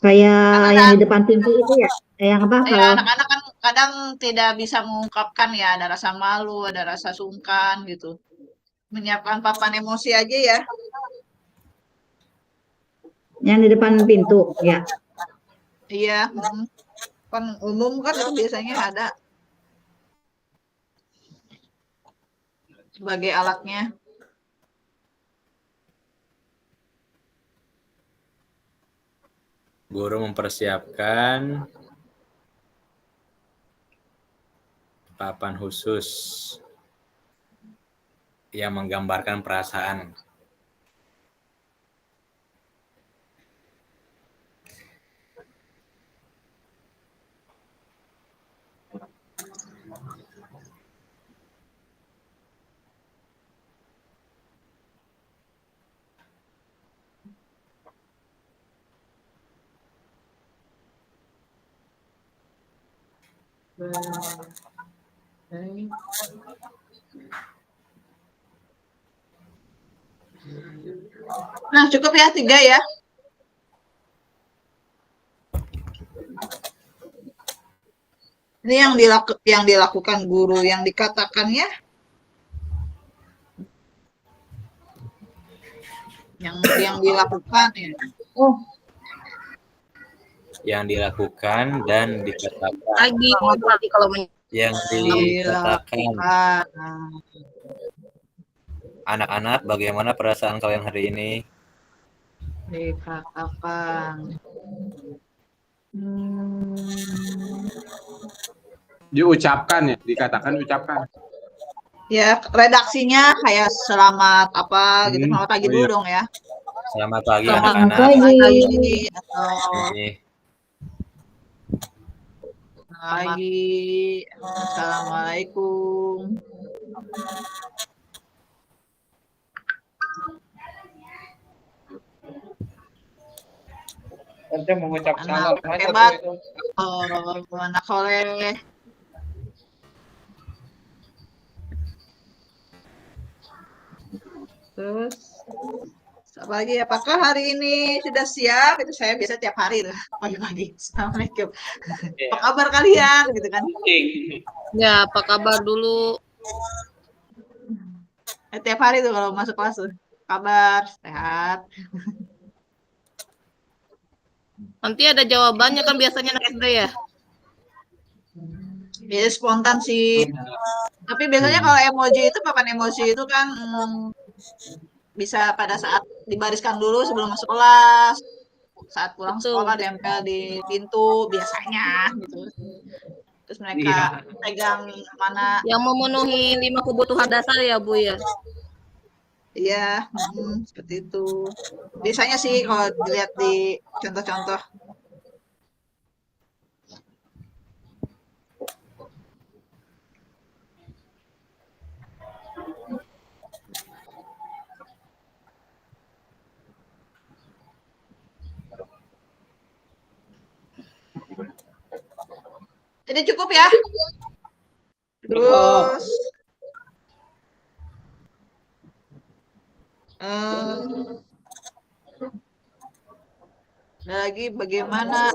Kayak Karena yang di depan pintu itu ya. Yang apa? ya Kalau anak-anak kan kadang tidak bisa mengungkapkan ya, ada rasa malu, ada rasa sungkan gitu. Menyiapkan papan emosi aja ya. yang di depan pintu ya. Iya, kan umum kan itu biasanya ada sebagai alatnya. Guru mempersiapkan papan khusus yang menggambarkan perasaan. Nah, cukup ya 3 ya. Ini yang dilakukan guru, yang dikatakannya yang dilakukan ya. Oh, Yang dilakukan dan dikatakan. Lagi berarti kalau Yang dikatakan. dilakukan. Anak-anak, bagaimana perasaan kalian hari ini? Dikatakan. Diucapkan ya, dikatakan ucapkan. Ya, redaksinya kayak selamat apa gitu, selamat pagi Oh dulu iya. dong ya. Selamat pagi Selamat anak-anak. Pagi atau Ini pagi. Assalamualaikum. Kita mengucap Anak salam. hebat. Anak soleh. Terus apa lagi? Apakah hari ini sudah siap? Itu saya biasa tiap hari tuh pagi-pagi. Assalamualaikum. Apa kabar kalian? Gitu kan? ya apa kabar dulu? Tiap hari tuh kalau masuk kelas tuh. Kabar sehat. Nanti ada jawabannya kan biasanya anak SD ya. Biasanya spontan sih. Tapi biasanya kalau emoji itu, papan emoji itu kan bisa pada saat dibariskan dulu sebelum masuk kelas, saat pulang Betul. sekolah tempel di pintu biasanya gitu. Terus mereka pegang mana, Yang memenuhi 5 kebutuhan dasar ya Bu ya. iya, seperti itu. Biasanya sih kalau dilihat di contoh-contoh. Jadi cukup ya. Terus lagi bagaimana?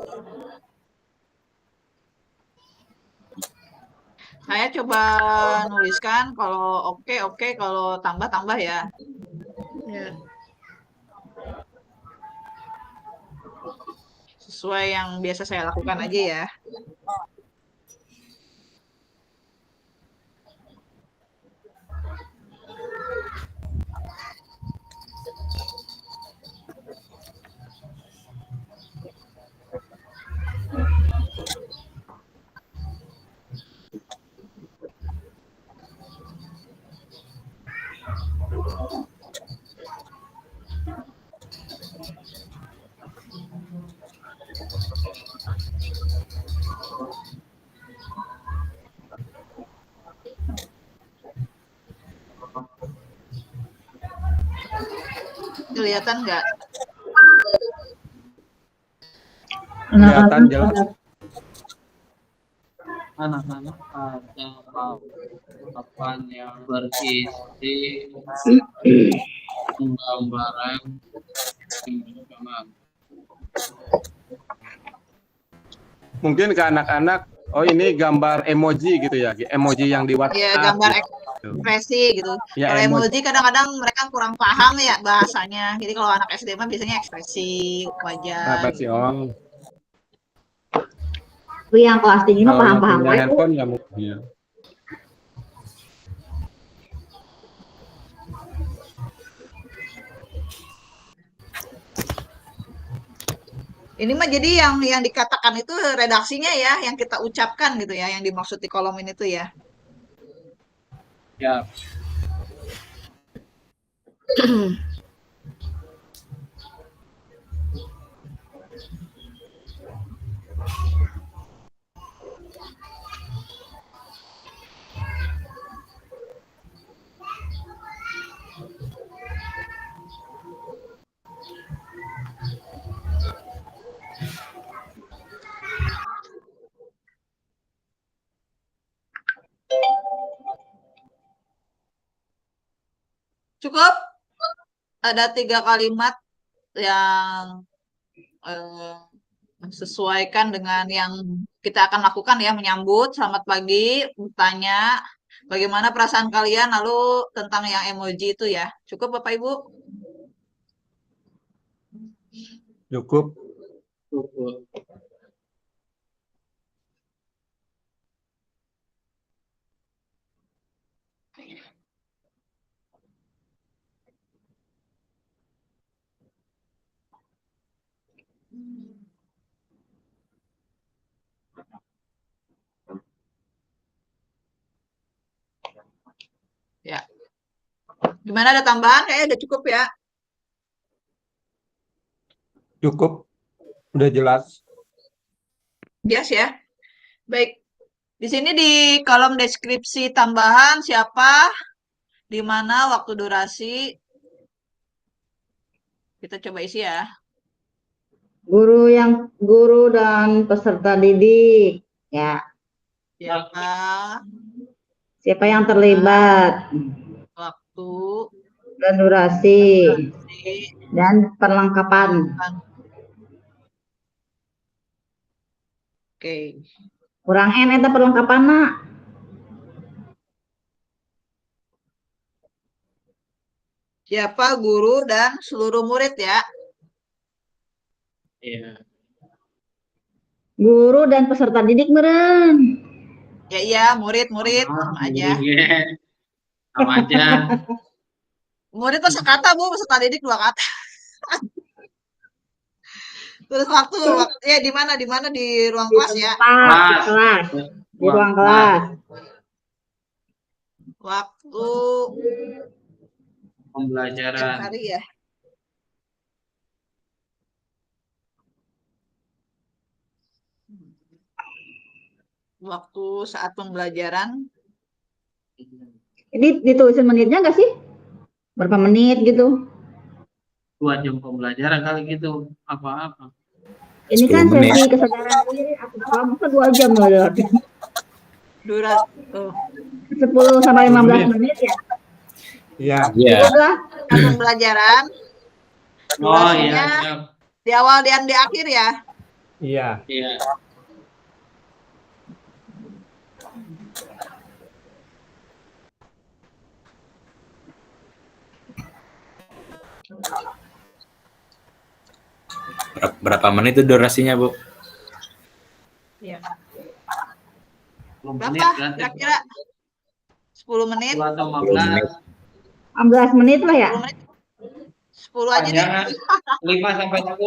Saya coba nuliskan kalau oke, kalau tambah ya. Ya. Sesuai yang biasa saya lakukan aja ya. Kelihatan nggak? Kelihatan jelas. Anak-anak ada papan yang berisi penggambaran Mungkin ke anak-anak, oh ini gambar emoji gitu ya, emoji yang di WhatsApp. Ya, gambar gitu. ekspresi gitu. Ya, Kalau emoji. emoji kadang-kadang mereka kurang paham ya bahasanya. Jadi kalau anak SD mah biasanya ekspresi wajah. Apa sih, oh. Itu yang kelas tinggi mah Kalau yang paham-paham punya wae, Bu. handphone ya mungkin. Ya. Ini mah jadi yang dikatakan itu redaksinya ya, yang kita ucapkan gitu ya, yang dimaksud di kolom ini tuh ya. Ya. Cukup? Ada 3 kalimat yang sesuaikan dengan yang kita akan lakukan ya, menyambut, selamat pagi, bertanya, bagaimana perasaan kalian, lalu tentang yang emoji itu ya. Cukup Bapak Ibu? Cukup. Cukup. Ya. Gimana, ada tambahan? Kayaknya udah cukup ya. Cukup. Udah jelas. Bias ya. Baik. Di sini di kolom deskripsi tambahan siapa, di mana, waktu, durasi. Kita coba isi ya. Guru dan peserta didik. Ya, Siapa, siapa yang terlibat waktu, dan durasi durasi, dan perlengkapan. Oke. Kurang N eta perlengkapan nak. Siapa guru dan seluruh murid ya. Iya. Guru dan peserta didik meren. Ya iya, murid-murid sama aja. Sama aja. Murid tuh sekata Bu, peserta didik 2 kata. Terus waktu ya di mana di ruang Di kelas ya. kelas, di ruang kelas. Waktu Pembelajaran. hari ya. Waktu saat pembelajaran. Ini ditulisin menitnya nggak sih? Berapa menit gitu? 2 jam pembelajaran kali gitu. Apa-apa. Ini kan 10 menit. sesi kesadaran diri. Aku masa 2 jam loh. Durasi 10 sampai 15 menit ya. Iya. Iya. Cukup lah. saat pembelajaran. Oh iya. Durasinya Siap. di awal dan di akhir ya. Iya. Iya. Berapa menit itu durasinya, Bu? Iya. 10 Berapa menit berarti. kira-kira? 10 menit? 10 atau 10 menit. 15 menit lah ya. 10 menit? 10 aja deh. Jangan 5 sampai 10.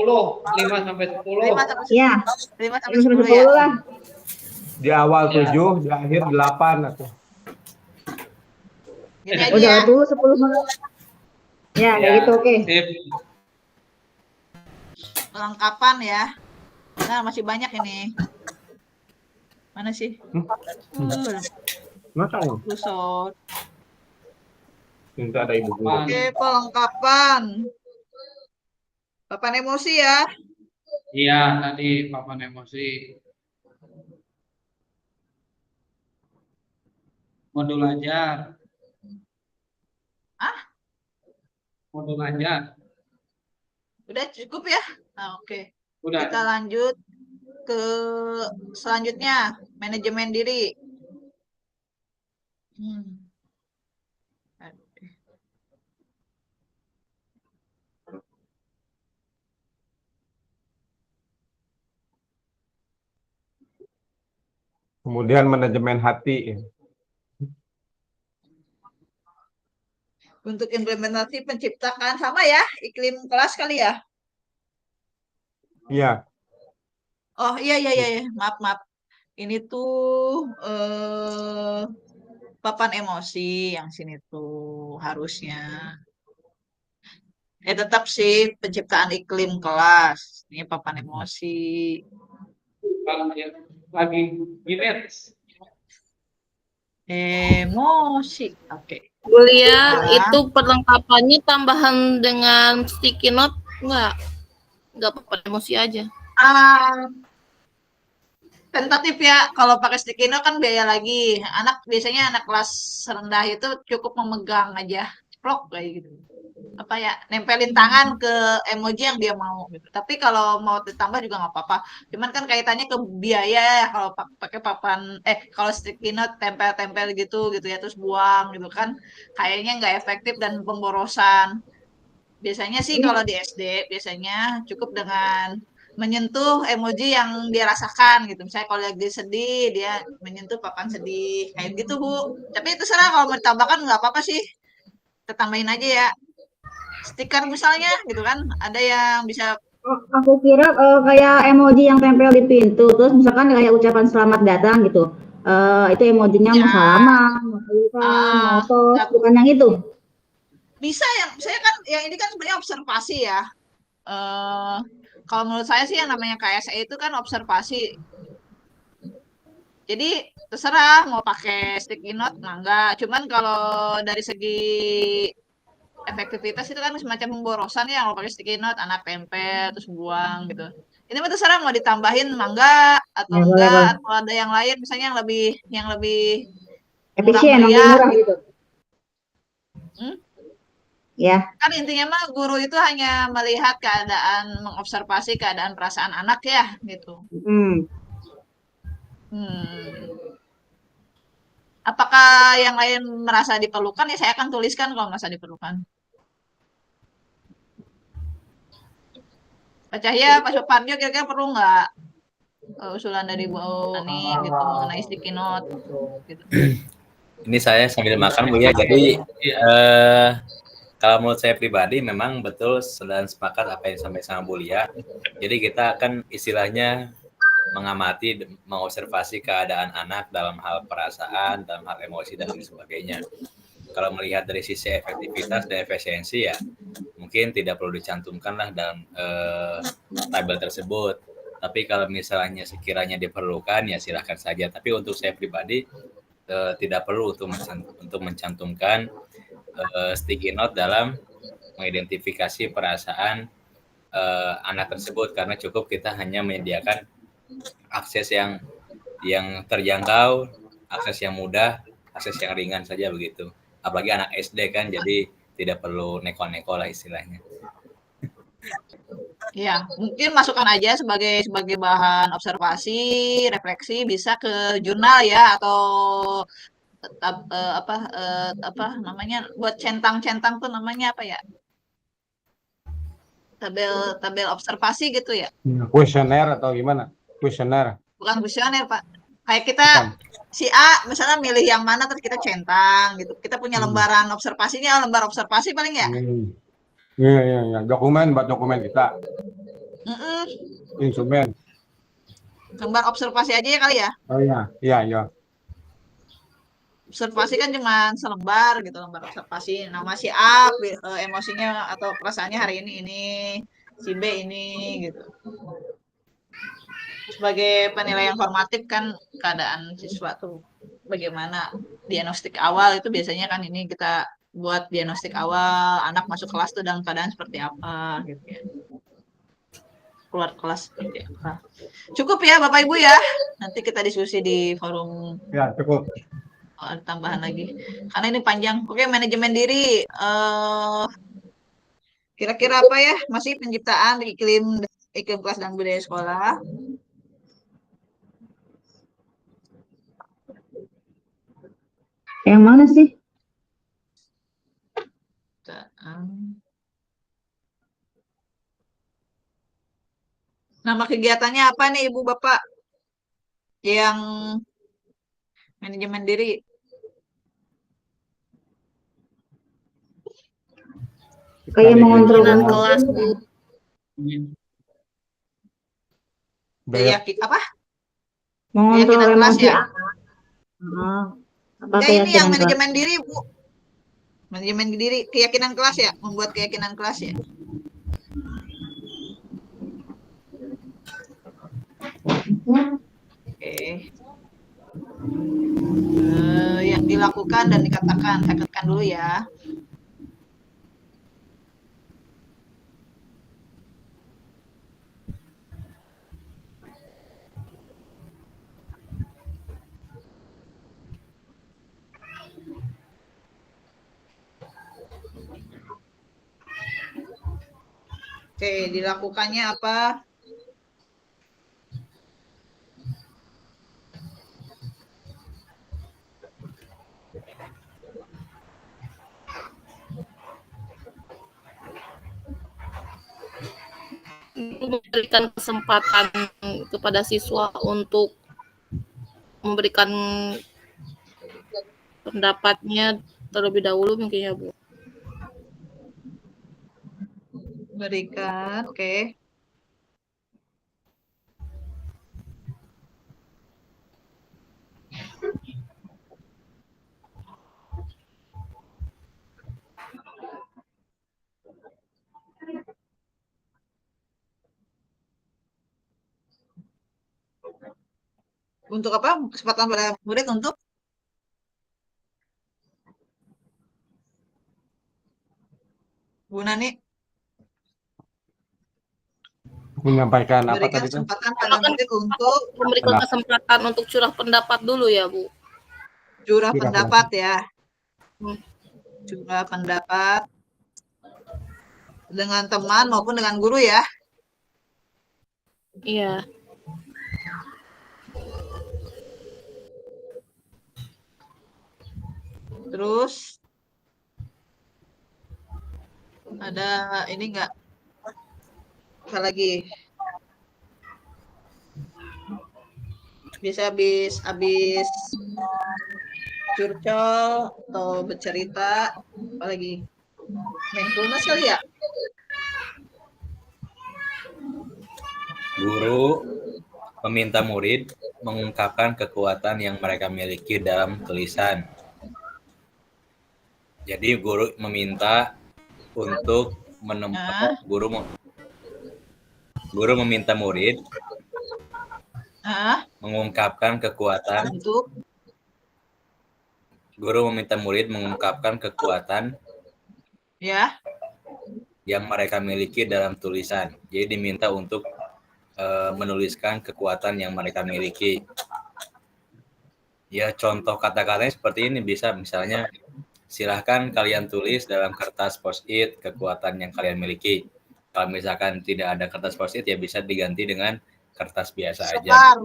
5 sampai 10. 5 sampai 10. Iya. 5 sampai 10 10 ya. lah. Di awal Iya. 7, di akhir 8 atau. Gini aja Udah ya. tuh 10 menit. Ya, kayak gitu oke. Sip. Perlengkapan ya. Nah, masih banyak ini. Mana sih? Masa ya? Lusot. Minta ada ibu guru. Oke, perlengkapan. Papan emosi ya. Iya, tadi papan emosi. Modul ajar. Ah? Modul ajar. Udah cukup ya? Nah, oke. Udah. Kita lanjut ke selanjutnya, manajemen diri. Kemudian manajemen hati. Untuk implementasi penciptakan sama ya, iklim kelas kali ya. Iya. Oh iya, maaf. Ini tuh papan emosi yang sini tuh harusnya. Tetap sih penciptaan iklim kelas. Ini papan emosi. Lagi gini, Emosi. Oke. Bulia, Nah. itu perlengkapannya tambahan dengan sticky note enggak? Enggak papan emosi aja. Tentatif ya, kalau pakai sticky note kan biaya lagi. Biasanya anak kelas rendah itu cukup memegang aja, plok kayak gitu. Apa ya, nempelin tangan ke emoji yang dia mau gitu. Tapi kalau mau ditambah juga nggak apa-apa. Cuman kan kaitannya ke biaya ya, kalau pakai kalau sticky note tempel-tempel gitu ya terus buang gitu kan, kayaknya nggak efektif dan pemborosan. Biasanya sih kalau di SD biasanya cukup dengan menyentuh emoji yang dia rasakan gitu. Misalnya kalau lagi sedih, dia menyentuh papan sedih kayak gitu, Bu. Tapi itu terserah, kalau mau ditambahkan nggak apa-apa sih. Kita tambahin aja ya. Stiker misalnya gitu kan. Ada yang bisa. Aku kira kayak emoji yang tempel di pintu, terus misalkan kayak ucapan selamat datang gitu. Itu emojinya mau Ya, salaman, mau pelukan, mau tos, nggak- bukan yang itu. bisa saya kan yang ini kan sebenarnya observasi ya. eh Kalau menurut saya sih yang namanya KSE itu kan observasi. Jadi terserah mau pakai sticky note mangga. Cuman kalau dari segi efektivitas itu kan semacam pemborosan ya, kalau pakai sticky note anak tempel terus buang gitu. Ini mah terserah mau ditambahin mangga atau Ya, boleh, enggak, boleh. atau ada yang lain misalnya yang lebih murah Efisien, lebih meriah. murah gitu. Hmm? Ya. Kan intinya mah guru itu hanya melihat keadaan, mengobservasi keadaan perasaan anak ya gitu. Hmm. Apakah yang lain merasa diperlukan ya saya akan tuliskan kalau merasa diperlukan. Pak Cahya, Pak Suparjo kira-kira perlu nggak usulan dari Bu Ani gitu mengenai sticky note gitu. Ini saya sambil makan Bu ya. Jadi kalau menurut saya pribadi memang betul dan sepakat apa yang disampaikan sama Bu Lia. Jadi kita akan istilahnya mengamati, mengobservasi keadaan anak dalam hal perasaan, dalam hal emosi dan lain sebagainya. Kalau melihat dari sisi efektivitas dan efisiensi ya mungkin tidak perlu dicantumkanlah dalam tabel tersebut. Tapi kalau misalnya sekiranya diperlukan ya silahkan saja. Tapi untuk saya pribadi tidak perlu untuk mencantumkan sticky note dalam mengidentifikasi perasaan anak tersebut, karena cukup kita hanya menyediakan akses yang terjangkau, akses yang mudah, akses yang ringan saja begitu. Apalagi anak SD kan, jadi tidak perlu neko-neko lah istilahnya. Ya, mungkin masukkan aja sebagai bahan observasi, refleksi, bisa ke jurnal ya atau apa namanya buat centang-centang tuh namanya apa ya? Tabel observasi gitu ya. Kuesioner atau gimana? Kuesioner. Bukan kuesioner, Pak. Kayak kita Bukan. si A misalnya milih yang mana terus kita centang gitu. Kita punya lembaran observasinya, lembar observasi paling ya. Iya. Dokumen buat dokumen kita. Instrumen. Lembar observasi aja ya kali ya. Oh iya. Observasi kan cuma selembar gitu, lembar observasi. Nama si A, emosinya atau perasaannya hari ini, si B ini gitu. Sebagai penilaian formatif kan keadaan siswa tuh bagaimana, diagnostik awal itu biasanya kan ini kita buat diagnostik awal, anak masuk kelas tuh dalam keadaan seperti apa gitu ya. Keluar kelas seperti apa. Cukup ya Bapak Ibu ya. Nanti kita diskusi di forum. Ya, cukup. Ada tambahan lagi. Karena ini panjang. Oke, manajemen diri. Kira-kira apa ya? Masih penciptaan iklim kelas dan budaya sekolah. Yang mana sih? Nama kegiatannya apa nih Ibu Bapak? Yang manajemen diri. Kayak mengontrol kelas Bu. Apa? mengontrol Keyakinan kelas emosi ya? anak. Apa Ya ini yang keyakinan kelas? manajemen diri, Bu. Manajemen diri, keyakinan kelas ya, membuat keyakinan kelas ya. Oke. Yang dilakukan dan dikatakan, saya katakan dulu ya. Oke, dilakukannya apa? Memberikan kesempatan kepada siswa untuk memberikan pendapatnya terlebih dahulu mungkin ya, Bu. Berikan, oke. Untuk apa? Kesempatan pada murid untuk Bu Nani Menyampaikan apa berikan tadi itu? kesempatan pada murid untuk Memberikan Pendapat. kesempatan untuk curah pendapat dulu ya, Bu. curah Curah pendapat ya. Hmm. Curah pendapat dengan teman maupun dengan guru ya. Iya. Terus ada ini enggak? Apa lagi? Bisa habis curcol atau bercerita, apa lagi? Mindfulness kali ya? Guru meminta murid mengungkapkan kekuatan yang mereka miliki dalam tulisan. Jadi guru meminta untuk guru meminta murid mengungkapkan kekuatan. Untuk Guru meminta murid mengungkapkan kekuatan ya. yang mereka miliki dalam tulisan. Jadi diminta untuk menuliskan kekuatan yang mereka miliki. Ya, contoh kata-katanya seperti ini bisa, misalnya, silahkan kalian tulis dalam kertas post-it kekuatan yang kalian miliki. Kalau misalkan tidak ada kertas post-it, ya bisa diganti dengan kertas biasa aja.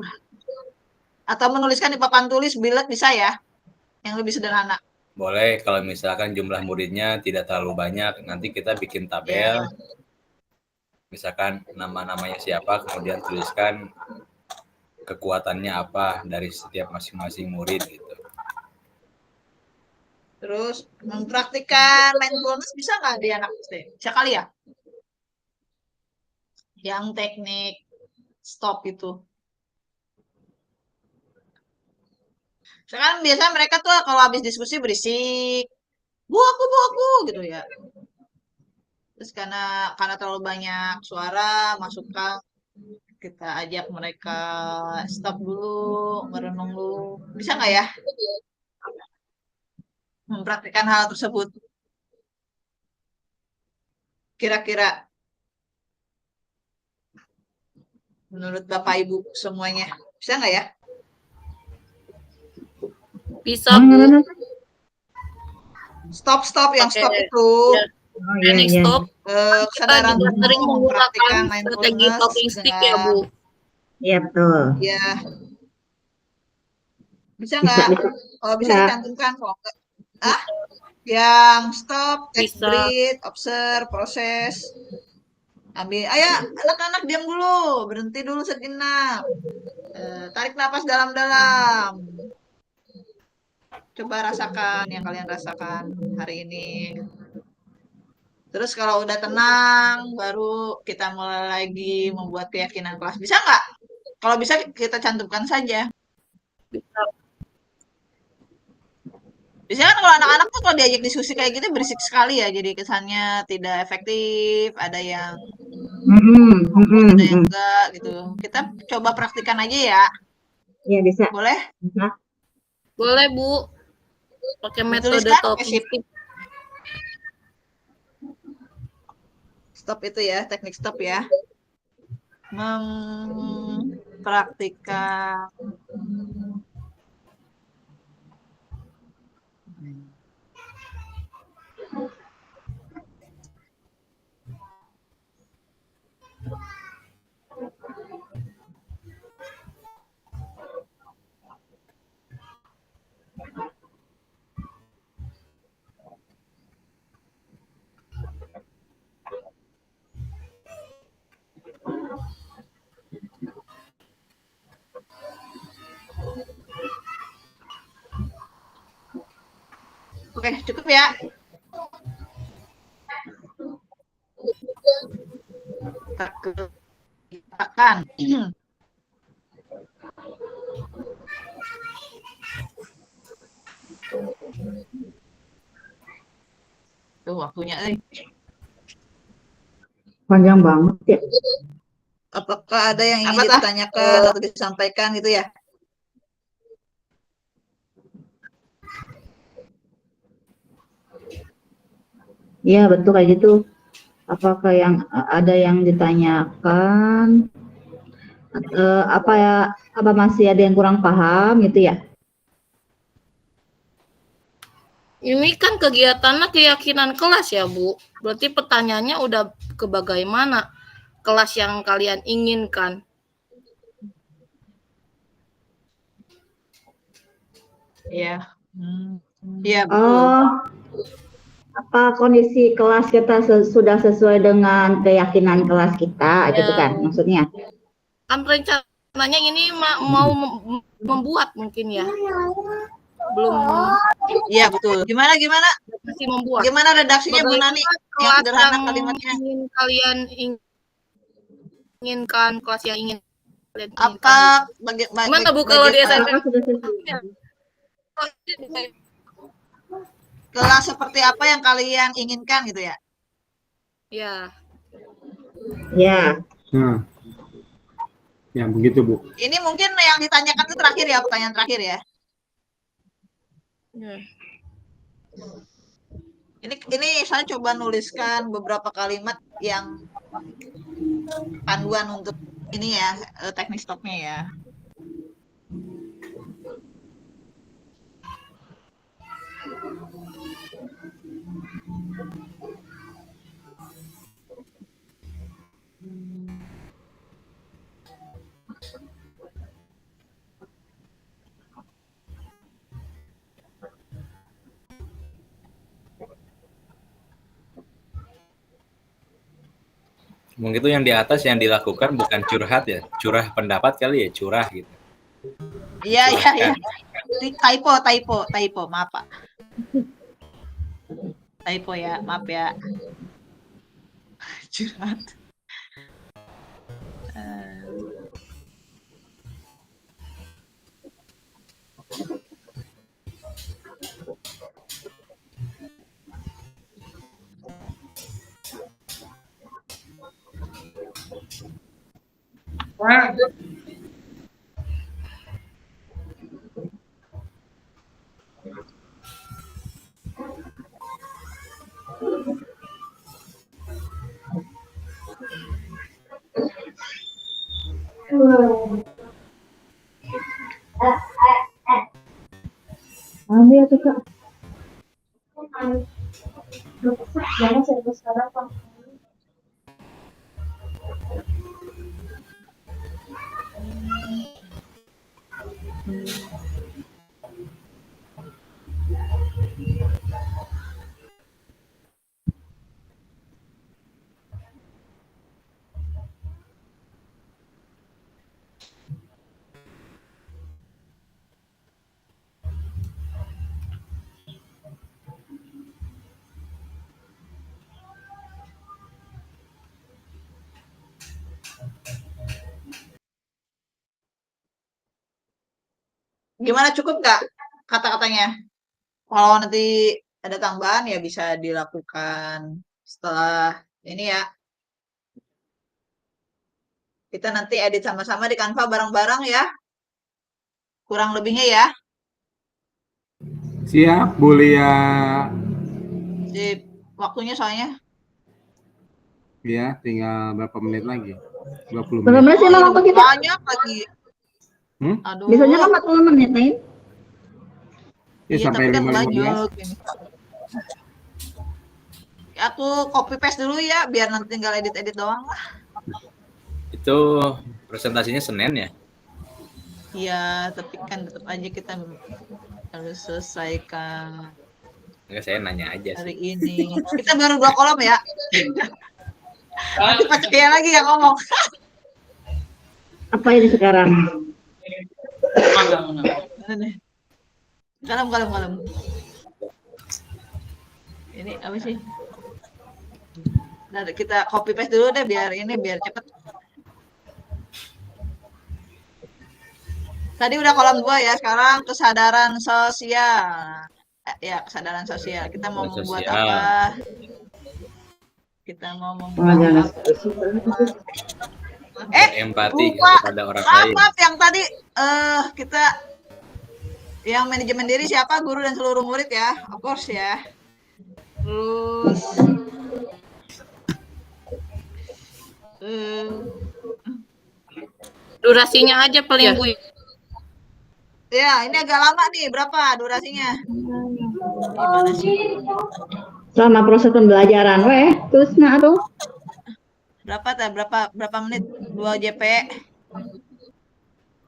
Atau menuliskan di papan tulis bilek bisa ya, yang lebih sederhana. Boleh, kalau misalkan jumlah muridnya tidak terlalu banyak, nanti kita bikin tabel. Misalkan nama-namanya siapa, kemudian tuliskan kekuatannya apa dari setiap masing-masing murid gitu. Terus mempraktikkan mindfulness bisa nggak di anak SD? Bisa kali ya? Yang teknik stop itu. Sekarang biasanya mereka tuh kalau habis diskusi berisik, bu aku gitu ya. Terus karena terlalu banyak suara masukan, kita ajak mereka stop dulu, merenung dulu. Bisa nggak ya? Mempraktikkan hal tersebut. Kira-kira menurut Bapak Ibu semuanya, bisa nggak ya? Bisa, Bu. Stop yang stop itu. Ya. Panic stop. Kesadaran Kita juga sering penuh, menggunakan mempraktikkan strategi mindfulness talking stick ya, Bu. Iya, betul. Ya. Bisa Bisa, nggak? bisa. Kalau bisa Bisa. dicantumkan, kalau enggak. Yang stop, take Bisa. breathe, observe, proses. Ambil, ayo anak-anak diam dulu, berhenti dulu sejenak. Tarik nafas dalam-dalam. Coba rasakan yang kalian rasakan hari ini. Terus kalau udah tenang, baru kita mulai lagi membuat keyakinan kelas. Bisa nggak? Kalau bisa kita cantumkan saja. Bisa. Biasanya kan kalau anak-anak tuh kalau diajak diskusi kayak gitu berisik sekali ya, jadi kesannya tidak efektif, ada yang fokus, ada yang enggak gitu. Kita coba praktikan aja ya. Iya bisa. Boleh? Bisa. Boleh, Bu. Pakai metode Dituliskan? Oke, talking sip. stick. Stop itu ya, teknik stop ya. Mempraktikkan Oke, cukup ya. Kita kerjakan. Tuh waktunya. Panjang banget ya. Apakah ada yang ingin ditanyakan atau disampaikan gitu ya? Iya betul kayak gitu. Apakah yang ada yang ditanyakan? Apa ya? Apa masih ada yang kurang paham gitu ya? Ini kan kegiatannya keyakinan kelas ya, Bu. Berarti pertanyaannya udah ke bagaimana kelas yang kalian inginkan. Iya. Iya, betul. Oh, apa kondisi kelas kita sudah sesuai dengan keyakinan kelas kita, gitu kan maksudnya? Kan rencananya ini mau membuat mungkin ya. Belum. Iya, betul. Gimana? Masih membuat. Gimana redaksinya Bu Nani? Yang sederhana kalimatnya. Ingin kalian inginkan, kelas yang ingin kalian Apa gimana Bu kalau di SMP? Kelas seperti apa yang kalian inginkan gitu ya? Ya. Ya. Nah, ya begitu Bu. Ini mungkin yang ditanyakan itu terakhir ya, pertanyaan terakhir ya. Ini saya coba nuliskan beberapa kalimat yang panduan untuk ini ya, teknik stopnya ya. Mungkin itu yang di atas yang dilakukan bukan curhat ya, curah pendapat kali ya, curah gitu. Iya. Typo, maaf Pak. Typo ya, maaf ya. Curhat. Ambil tuh Kak. Jangan saya sekarang Pak. Gimana, cukup nggak kata-katanya? Kalau nanti ada tambahan ya bisa dilakukan setelah ini ya. Kita nanti edit sama-sama di Canva bareng-bareng ya. Kurang lebihnya ya. Siap, Bu Lia. Sip. Waktunya soalnya. Ya, tinggal berapa menit lagi? 20 Berapa menit. menit sih waktu kita? Banyak lagi. Hmm? Aduh. Biasanya kan 40 menit, Nain. Ya, Iya, sampai tapi kan 5-15. banyak ini. Aku copy paste dulu ya, biar nanti tinggal edit-edit doang lah. Itu presentasinya Senin ya? Iya, tapi kan tetap aja kita harus selesaikan Enggak, saya nanya aja hari sih. ini. Kita baru 2 kolom ya. Nanti Pak Cahya lagi yang ngomong. Apa ini sekarang? Mana nih? Kalem. Ini apa sih? Nah, kita copy paste dulu deh biar cepet. Tadi udah kolom 2 ya, sekarang kesadaran sosial. Ya, kesadaran sosial. Kita mau membuat Sosial. apa? Kita mau membuat apa? Empati lupa. kepada orang lain. Maaf yang tadi kita yang manajemen diri siapa? Guru dan seluruh murid ya, of course ya. Terus Durasinya aja paling Ya. Bu. ya ini agak lama nih. Berapa durasinya? Gimana sih? Selama proses pembelajaran, terus tuh. Berapa menit? 2 JP.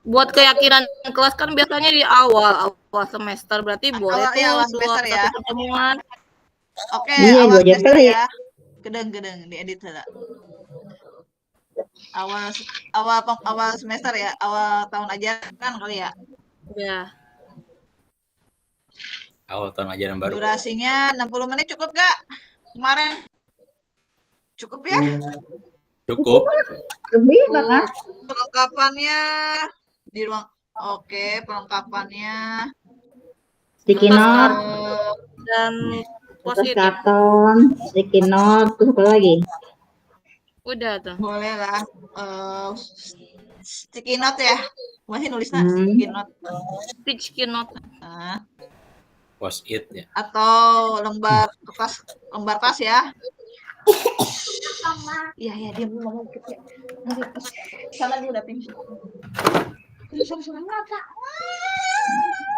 Buat keyakinan kelas kan biasanya di awal semester, berarti boleh Awal- iya, awal tuh semester ya. satu pertemuan. Oke, Iya, awal 2 JP semester ya. ya. Gedeng diedit lah. Awal semester ya, awal tahun ajaran kali ya. Ya. Awal tahun ajaran baru. Durasinya 60 menit cukup gak? Kemarin cukup ya? Cukup. Lebih bahkan. Perlengkapannya di ruang. Oke, perlengkapannya Sticky note, Dan kertas positif. karton, sticky note, terus apa lagi? Udah tuh. boleh lah. Sticky note ya. Masih nulisnya Hmm. sticky note. Speech keynote. Nah, Post it ya. atau lembar kertas ya. Iya, dia mau ngomong dikit ya. Salah dia udah pingsan.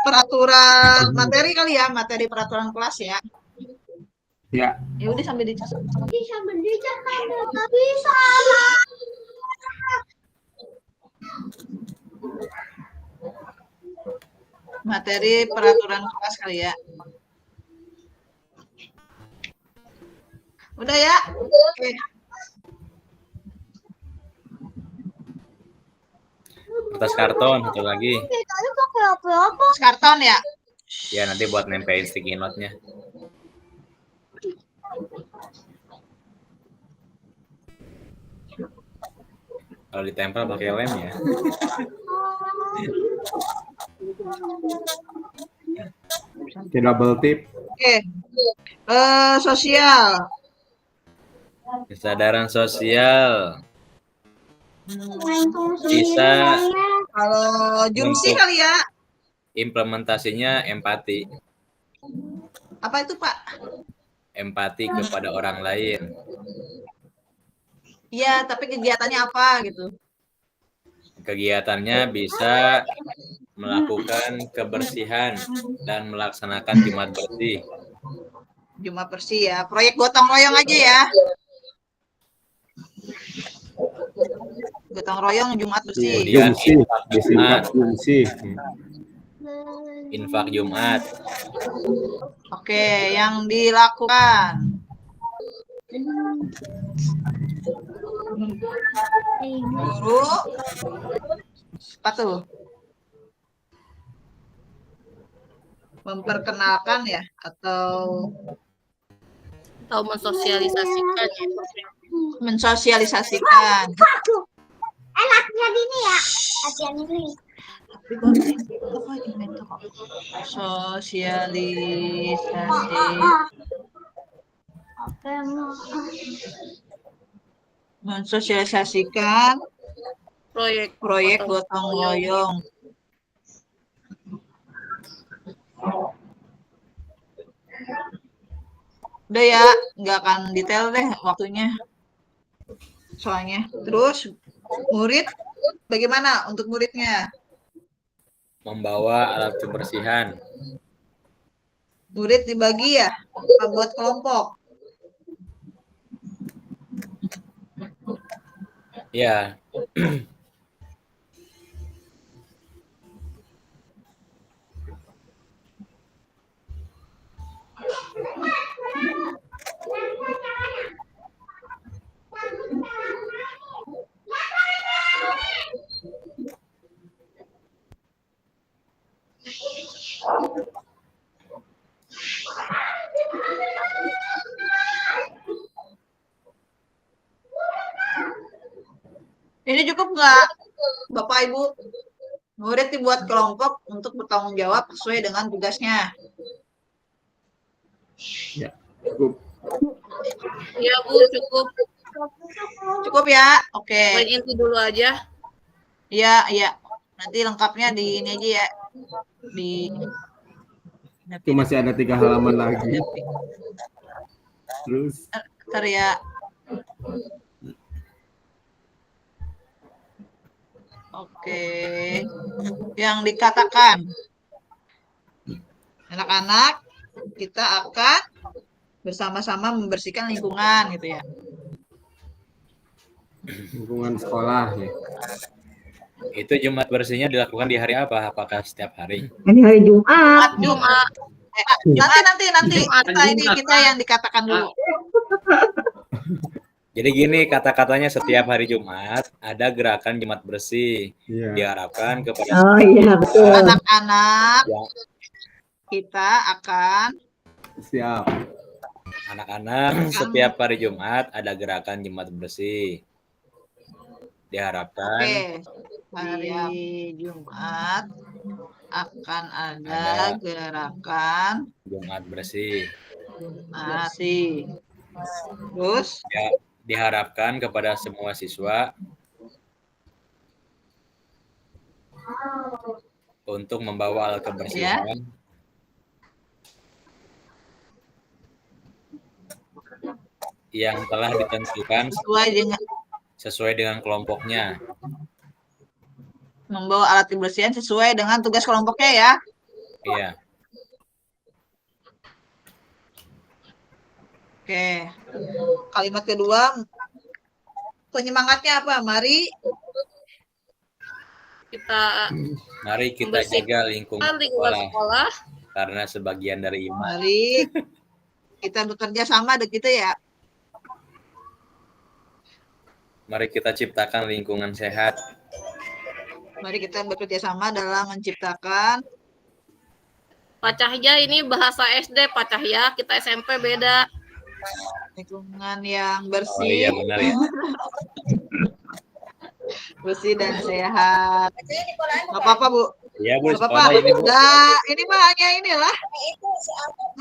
Peraturan materi kali ya, materi peraturan kelas ya. Ya, Ya udah sambil dicatat. Materi peraturan kelas kali ya. Udah ya? Oke. Kertas karton satu lagi. Terus karton ya? Ya nanti buat nempelin sticky note-nya. Kalau ditempel pakai lem ya. Oke, double tip. Oke. Sosial. Kesadaran sosial. Bisa Kalau Jumsi Untuk- kali ya? implementasinya empati. Apa itu Pak? Empati kepada orang lain. Iya, tapi kegiatannya apa gitu? Kegiatannya bisa melakukan kebersihan dan melaksanakan Jumat bersih. Jumat bersih ya. Proyek gotong royong aja ya. Gotong royong Jumat bersih. Kemudian Jumsi, disingkat Jumsi. infak Jumat. Oke, yang dilakukan. Guru. Apa tuh? Memperkenalkan ya atau Mensosialisasikan ya. mensosialisasikan. Sosialisasi, mensosialisasikan proyek gotong royong. Udah ya, nggak akan detail deh waktunya. Soalnya. Terus murid, bagaimana untuk muridnya? Membawa alat kebersihan. Murid dibagi ya, apa buat kelompok? Ya, Ini cukup nggak, Bapak Ibu? Murid dibuat kelompok untuk bertanggung jawab sesuai dengan tugasnya. Ya, cukup. Ya Bu, cukup. Cukup ya? Oke. Poin inti dulu aja. Iya, iya. Nanti lengkapnya di ini aja ya. Di Itu masih ada 3 halaman lagi. Terus ntar ya. Oke. Yang dikatakan anak-anak kita akan bersama-sama membersihkan lingkungan gitu ya. lingkungan sekolah ya. itu Jumat bersihnya dilakukan di hari apa? Apakah setiap hari? Ini hari Jumat. Jumat. Nanti Jumat. kita yang dikatakan dulu. Jadi gini kata-katanya, setiap hari Jumat ada gerakan Jumat bersih. Iya. Diharapkan kepada Oh iya betul. Anak-anak Ya. kita akan Siap. anak-anak setiap hari Jumat ada gerakan Jumat bersih. Diharapkan hari Jumat akan ada gerakan Jumat bersih. masih. Terus Ya, diharapkan kepada semua siswa untuk membawa alat kebersihan yang telah ditentukan sesuai dengan kelompoknya. Membawa alat kebersihan sesuai dengan tugas kelompoknya ya. Iya. Oke. Kalimat kedua, penyemangatnya apa? Mari kita jaga lingkungan sekolah karena sebagian dari iman. Mari kita bekerja sama gitu ya. Mari kita ciptakan lingkungan sehat. Mari kita bekerja sama dalam menciptakan. Pak Cahya ini bahasa SD, Pak Cahya, kita SMP beda. Lingkungan yang bersih. Oh iya benar ya. Bersih dan sehat. Nggak apa-apa, Bu. Iya Bu, Nggak apa-apa. sekolah ini Bu. Nah, ini mah hanya inilah.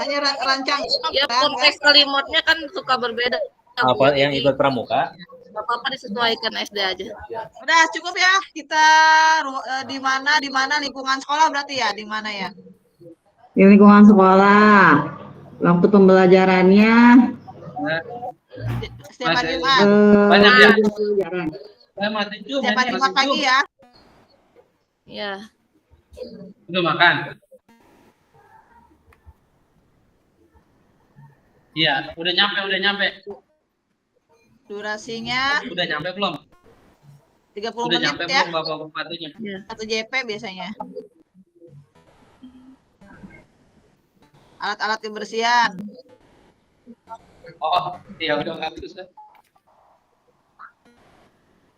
Hanya rancang. Ya konteks kalimatnya kan suka berbeda. Apa yang ikut pramuka? Nggak apa-apa disesuaikan SD aja. Udah cukup ya. Kita di mana lingkungan sekolah berarti ya? Di mana ya? Di lingkungan sekolah. Waktu pembelajarannya Setiap hari Jumat. Banyak ya. pembelajaran. Setiap hari Jumat pagi ya. Ya. Udah makan? Iya, udah nyampe. Durasinya Udah nyampe belum? 30 Udah menit nyampe ya. belum Bapak Bupatinya? 1 JP biasanya. Alat-alat kebersihan. Oh, iya udah nggak bisa.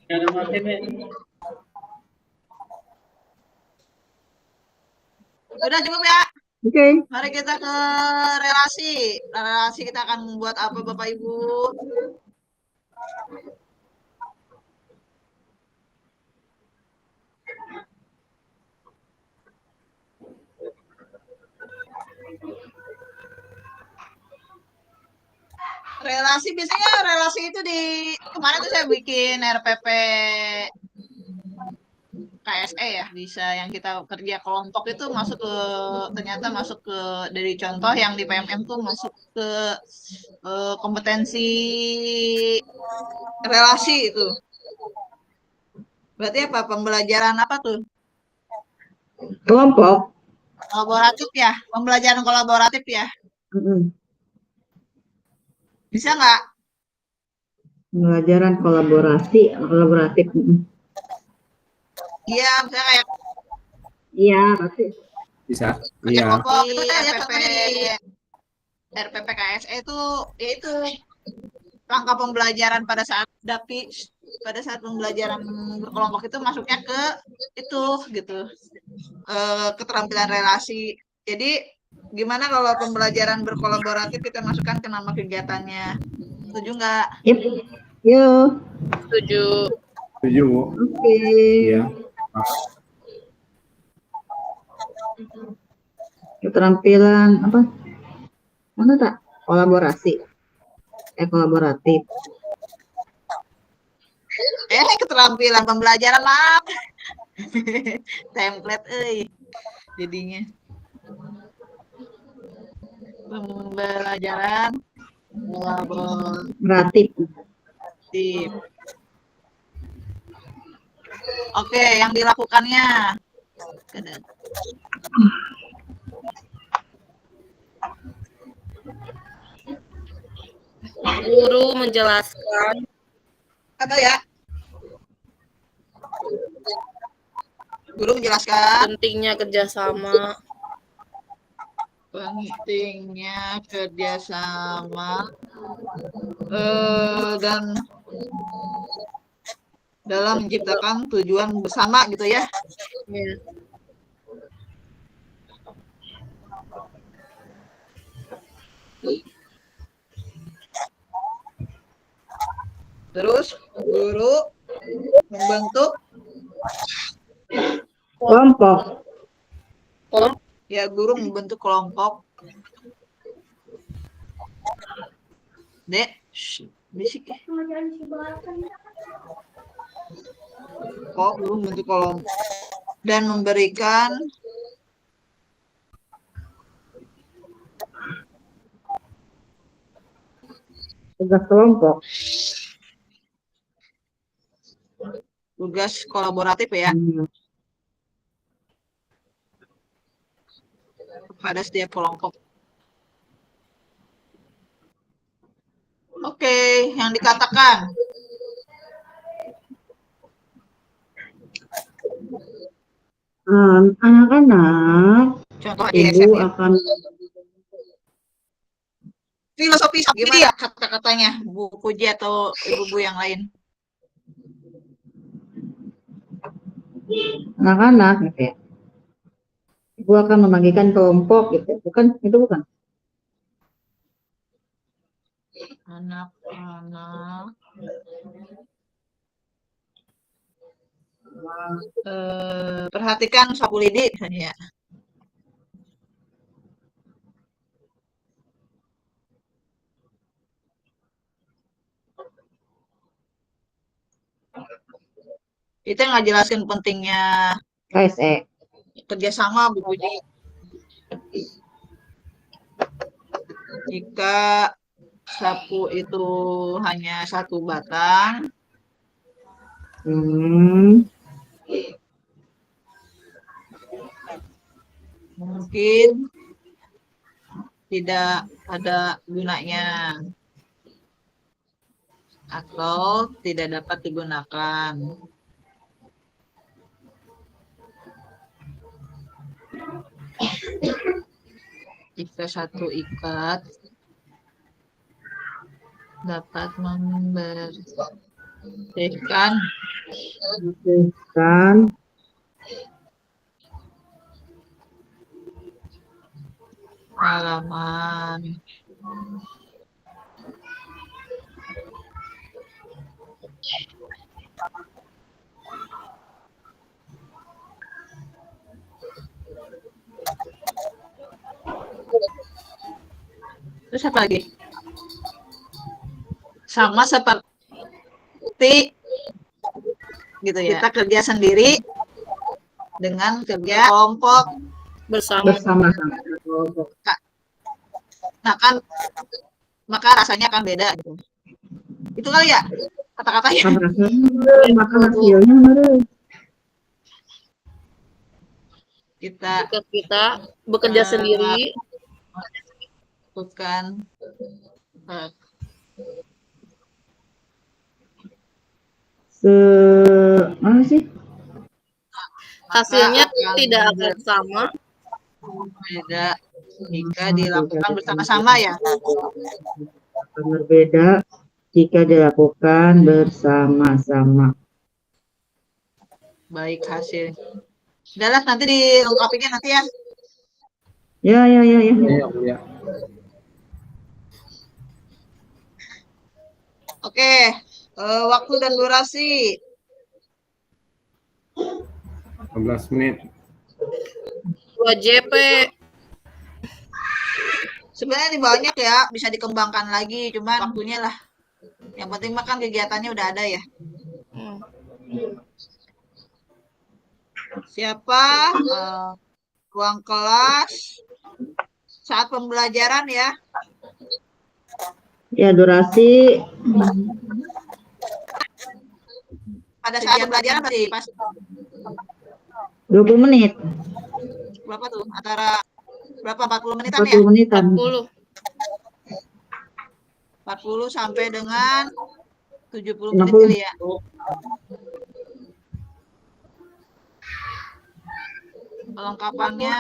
Nggak ada makin nih. Udah cukup ya. Oke. Mari kita ke relasi. Relasi kita akan membuat apa Bapak Ibu? Relasi biasanya relasi itu di kemarin tuh saya bikin RPP KSE ya, bisa yang kita kerja kelompok itu masuk ke ternyata masuk ke dari contoh yang di PMM tuh masuk ke kompetensi relasi itu. Berarti apa? Pembelajaran apa tuh? Kelompok. Kolaboratif ya? Pembelajaran kolaboratif ya? Mm-mm. Bisa nggak? Pembelajaran kolaboratif. Mm-mm. Iya, misalnya kayak Iya, pasti. Bisa. kerja Iya. kelompok itu saya lihat contohnya di RPP KSE itu yaitu langkah pembelajaran pada saat pembelajaran berkelompok itu masuknya ke itu gitu keterampilan relasi. Jadi gimana kalau pembelajaran berkolaboratif kita masukkan ke nama kegiatannya? Setuju nggak? Yep. Yuk. Setuju. Setuju, Bu. Oke. Iya. Keterampilan apa? Mana tak? Kolaborasi. Kolaboratif. Keterampilan pembelajaran lah. Template jadinya. Pembelajaran kolaboratif. Oke, yang dilakukannya. Guru menjelaskan Atau ya? Guru menjelaskan pentingnya kerjasama. Pentingnya kerjasama dan dalam menciptakan tujuan bersama gitu ya. Ya. Terus guru membentuk Kelompok. ya guru membentuk kelompok. Dek, bisik ya. Guru membentuk kelompok dan memberikan Tugas kelompok. tugas kolaboratif ya pada setiap kelompok. Oke, yang dikatakan anak-anak, contoh ibu ISF ya. akan Filosofi gimana kata-katanya Bu Puji atau ibu-ibu yang lain? anak-anak gitu ya. Ibu akan membagikan kelompok gitu. Bukan, itu bukan. Anak-anak perhatikan sapu lidi misalnya ya. Itu yang nggak jelaskan pentingnya KSE. kerjasama Bu Puji. Jika sapu itu hanya satu batang, mungkin tidak ada gunanya atau tidak dapat digunakan. Jika satu ikat dapat membersihkan halaman. Terus apa lagi? sama seperti gitu ya. Kita kerja sendiri dengan kerja kelompok. Bersama. Bersama-sama. Nah kan, maka rasanya akan beda gitu. Itu kali ya kata-katanya. Kan rasanya maka hasilnya baru. Kita Jika kita bekerja sendiri, bukan Mana sih? hasilnya akan tidak akan sama beda jika dilakukan bersama-sama ya. Akan berbeda jika dilakukan bersama-sama. Baik hasil. Udah lah, nanti dilengkapinya nanti ya. Ya. Iya. Oke, waktu dan durasi. 15 menit. 2 JP. Sebenarnya ini banyak ya, bisa dikembangkan lagi, cuman waktunya lah. Yang penting mah kan kegiatannya udah ada ya. Siapa ruang kelas saat pembelajaran ya? Ya, durasi Pada saat pembelajaran berarti pas 20 menit. berapa tuh? Antara berapa 40 menitan ya? 40 menitan. 40. 40 sampai dengan 70 menit kali ya. Kelengkapannya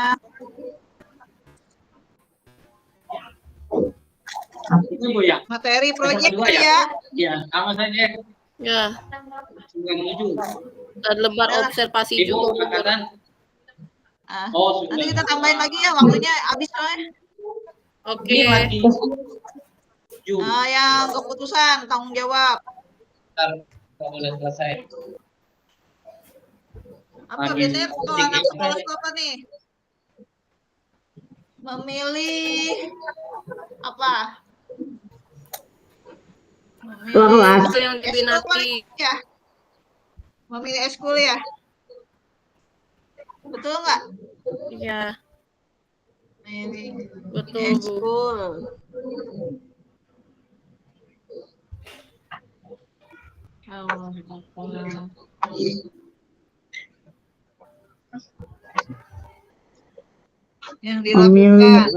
Itu Bu ya. materi proyek Dua ya. Ya, sama saja. Ya, 97. dan lembar observasi Ibu juga. angkatan. Ah, Oh, nanti kita tambahin lagi ya, waktunya habis soalnya. Oke. lagi. Nah, yang keputusan tanggung jawab. Kalau udah selesai. Apa biasanya kalau anak sekolah itu apa nih? Memilih apa? Ruang kelas. Itu yang diminati. Ya. Memilih eskul ya. Betul nggak? Iya, Memilih betul Bu. eskul. Yang dilakukan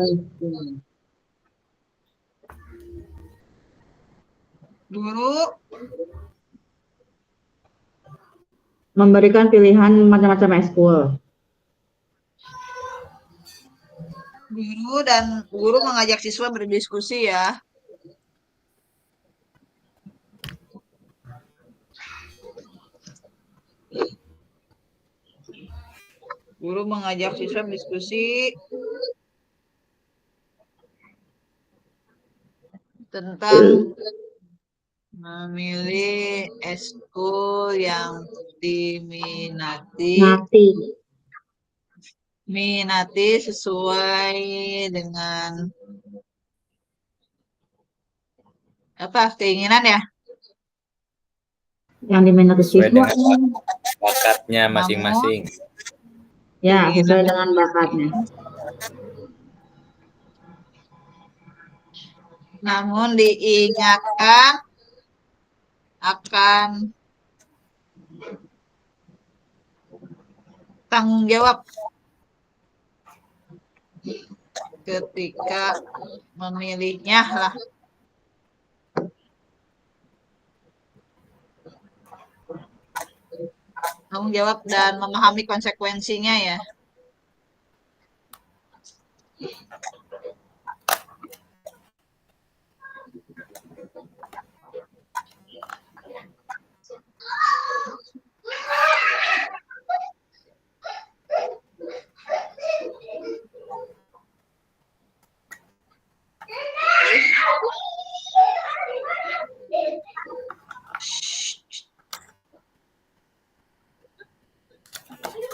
guru memberikan pilihan macam-macam eskul. Guru mengajak siswa berdiskusi ya. Guru mengajak siswa berdiskusi tentang memilih eskul yang minati sesuai dengan apa keinginan ya, Yang diminati Sesuai siswa. dengan bakatnya masing-masing. Ya, sesuai dengan bakatnya. namun diingatkan akan tanggung jawab ketika memilihnya lah. Tanggung jawab dan memahami konsekuensinya ya.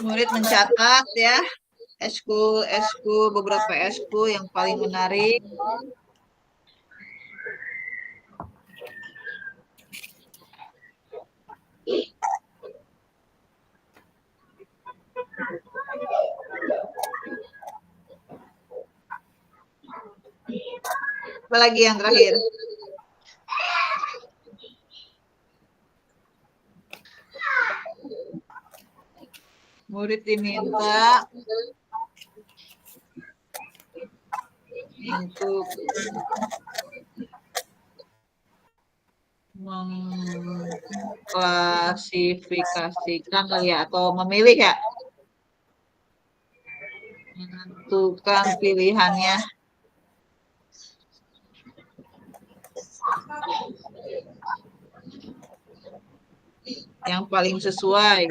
Murid mencatat ya beberapa eskul yang paling menarik. Apa lagi yang terakhir? Murid diminta untuk mengklasifikasikan kali ya, atau memilih ya, menentukan pilihannya. Yang paling sesuai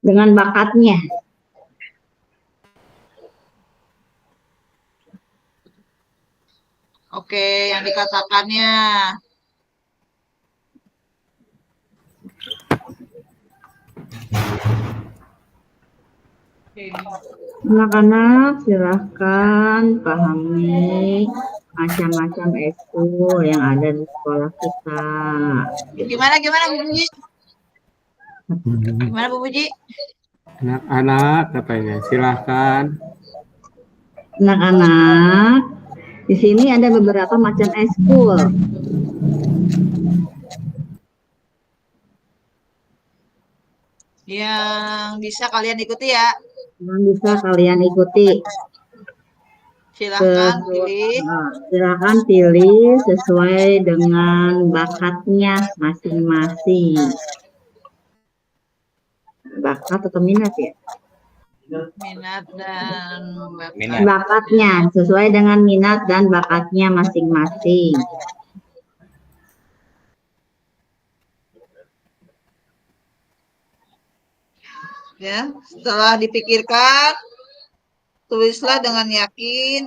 dengan bakatnya. Oke, yang dikatakannya. Anak-anak silahkan pahami macam-macam ekskul yang ada di sekolah kita. Gimana Bu Puji? Gimana Bu Puji? Anak-anak katanya, silahkan. Anak-anak, di sini ada beberapa macam ekskul. Yang bisa kalian ikuti ya. Yang bisa kalian ikuti. Silahkan pilih. Silahkan pilih sesuai dengan bakatnya masing-masing. Bakat atau minat ya? Minat dan bakat. Minat. Bakatnya sesuai dengan minat dan bakatnya masing-masing. Ya, setelah dipikirkan, tulislah dengan yakin.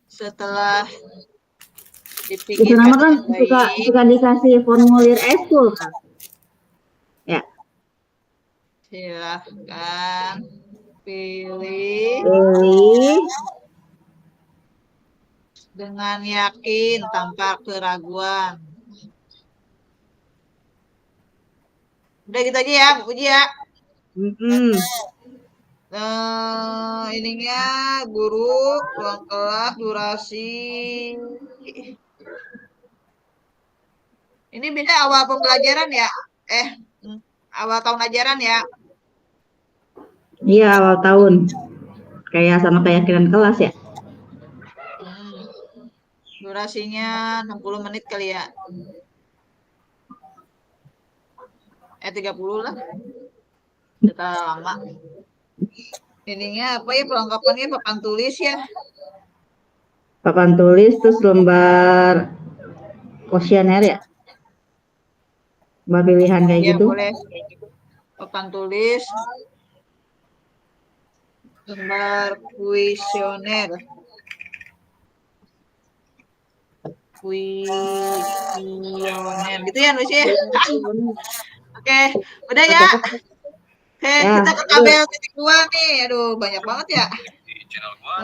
Setelah Itu dipikirkan nama kan dengan baik, suka dikasih formulir ekskul kan? Ya. silahkan pilih dengan yakin tanpa keraguan. Udah gitu aja ya, Bu Puji ya. Ininya guru, ruang kelas, durasi. Ini beda awal pembelajaran ya? Awal tahun ajaran ya? Iya, awal tahun. Kayak sama keyakinan kelas ya. Durasinya 60 menit kali ya. 30 lah. Kita lama. Ininya apa ya, perlengkapannya papan tulis ya? Papan tulis terus lembar kuesioner ya. Lembar pilihan kayak Ya, gitu. boleh. Papan tulis, lembar kuesioner. Kuesioner gitu ya nulisnya. Oke, udah ya. Oke, kita ke tabel titik 2 nih. Aduh, banyak banget ya.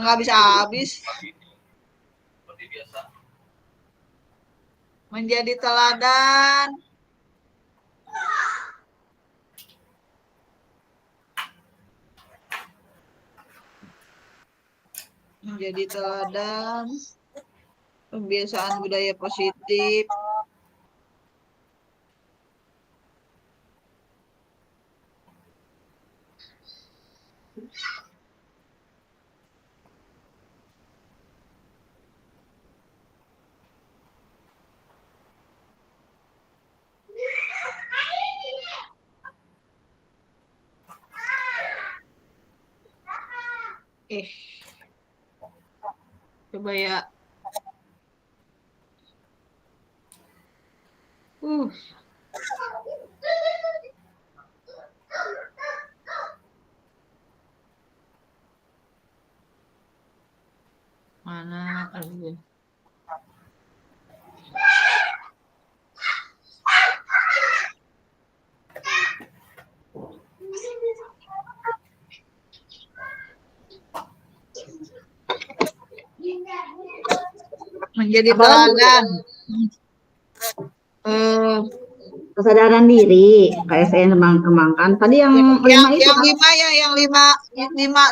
Nggak bisa habis. Menjadi teladan. Menjadi teladan. Kebiasaan budaya positif. Coba ya. Mana aja? Menjadi teladan. Eh, Kesadaran diri, KSN kembangkan. Tadi yang yang 5 itu yang kan? 5 ya, yang lima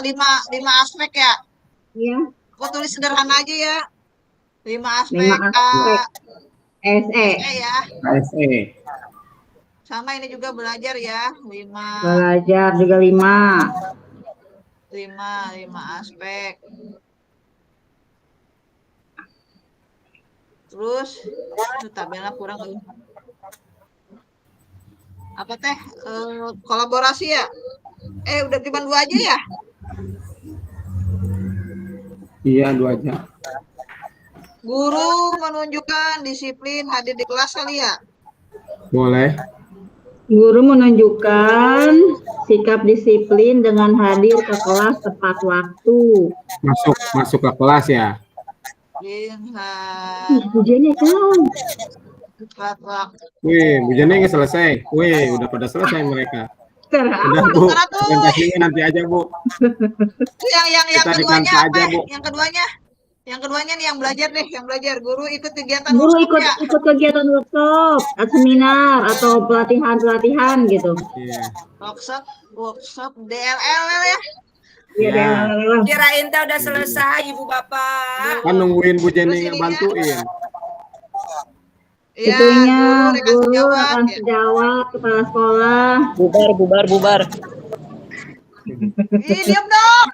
aspek ya. Iya, Aku tulis sederhana aja ya. 5 5 aspek aspek SE. SE ya. KSE. Sama ini juga belajar ya. 5 Belajar juga 5. 5 aspek. Terus tabelnya kurang tuh. Apa teh? Kolaborasi ya? Udah cuma 2 aja ya? Iya, 2 aja. Guru menunjukkan disiplin hadir di kelas kali ya? Boleh. Guru menunjukkan sikap disiplin dengan hadir ke kelas tepat waktu. Masuk ke kelas ya. Hujannya kan. Tepat waktu. Wih, hujannya nggak selesai. Wih, udah pada selesai mereka. Udah Bu, Terserah tuh. presentasinya nanti aja Bu. Yang Kita di keduanya Canva apa? aja, Bu. Yang keduanya nih yang belajar deh, yang belajar. Guru ikut kegiatan Guru workshop ya? ikut kegiatan workshop, seminar atau pelatihan gitu. Iya. Workshop DLL ya? Iya. Kirain teh udah selesai Ibu Bapak. Kan nungguin Bu Jenny Terus ininya? ngebantuin. Iya, Itunya guru guru akan sejawat kepala sekolah. Bubar. Ih, diam dong.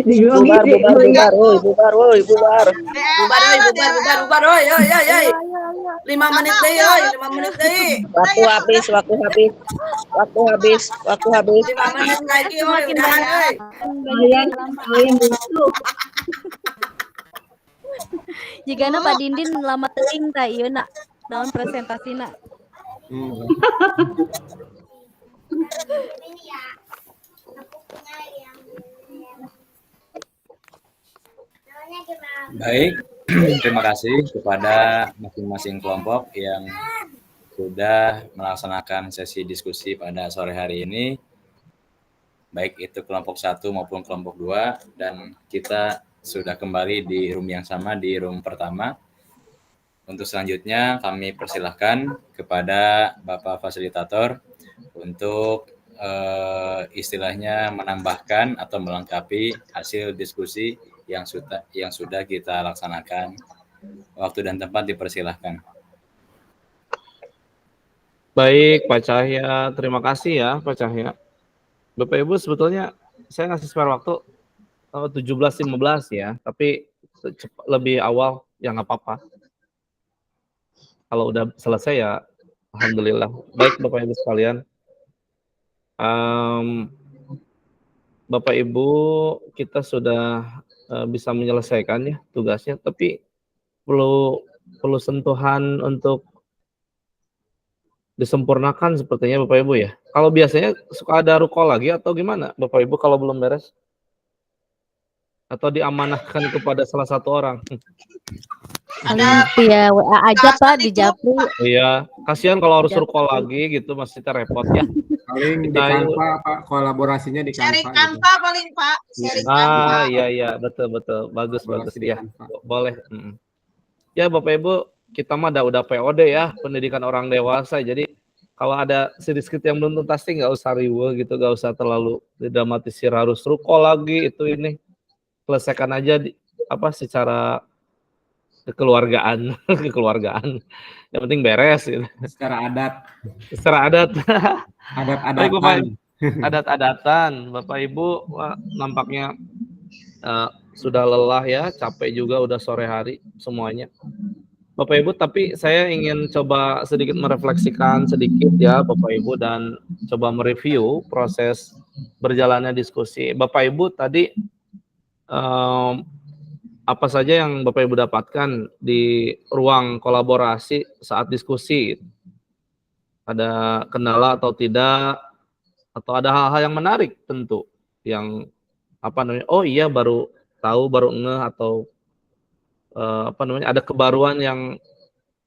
Dibilang gitu. Bubar, woi. Bubar, woi. 5 menit deh, woi. 5 menit deh. Waktu habis. 5 menit lagi, woi. Udahan, woi. Kalian gitu. Jika Pak Dindin lama teuing tah ieu nak dalam presentasina. Baik, terima kasih kepada masing-masing kelompok yang sudah melaksanakan sesi diskusi pada sore hari ini, baik itu kelompok 1 maupun kelompok 2, dan kita sudah kembali di room yang sama, di room pertama. Untuk selanjutnya kami persilahkan kepada Bapak Fasilitator untuk istilahnya menambahkan atau melengkapi hasil diskusi yang sudah kita laksanakan. Waktu dan tempat dipersilahkan. Baik, Pak Cahya. Terima kasih ya, Pak Cahya. Bapak Ibu, sebetulnya saya ngasih spare waktu 17.15 ya, tapi lebih awal ya nggak apa-apa. Kalau udah selesai ya, alhamdulillah. Baik, Bapak Ibu sekalian. Bapak Ibu, kita sudah bisa menyelesaikan ya tugasnya, tapi perlu sentuhan untuk disempurnakan sepertinya Bapak Ibu ya. Kalau biasanya suka ada ruko lagi atau gimana Bapak Ibu kalau belum beres? Atau diamanahkan kepada salah satu orang? Paling via WA aja Pak di Japri. Iya, kasihan kalau harus ruko lagi gitu, masih repot ya. Paling di Canva, Pak, kolaborasinya di Canva. Sharing Canva paling Pak. Sharing Canva. Iya, betul. Bagus ya. Boleh. Ya Bapak Ibu, kita mah udah POD ya, pendidikan orang dewasa. Jadi kalau ada sedikit yang belum tuntas sih nggak usah riweuh gitu, nggak usah terlalu didramatisir harus ruko lagi itu ini. Selesaikan aja secara kekeluargaan. Yang penting beres gitu. Secara adat. Adat-adatan. Adat-adatan. Bapak Ibu, nampaknya sudah lelah ya, capek juga udah sore hari semuanya. Bapak Ibu, tapi saya ingin coba sedikit merefleksikan sedikit ya Bapak Ibu dan coba mereview proses berjalannya diskusi. Bapak Ibu tadi apa saja yang Bapak Ibu dapatkan di ruang kolaborasi saat diskusi? Ada kendala atau tidak? Atau ada hal-hal yang menarik tentu yang oh iya baru tahu, baru ngeh, atau ada kebaruan yang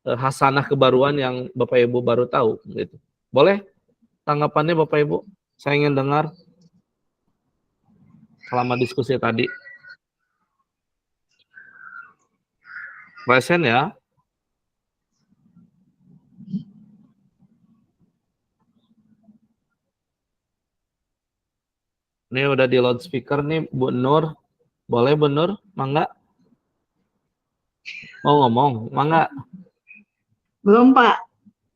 hasanah kebaruan yang Bapak Ibu baru tahu gitu. Boleh tanggapannya Bapak Ibu? Saya ingin dengar selama diskusi tadi. Present ya. Ini udah di loudspeaker nih, Bu Nur. Boleh Bu Nur? Mangga? Mau ngomong? Mangga? Belum, Pak.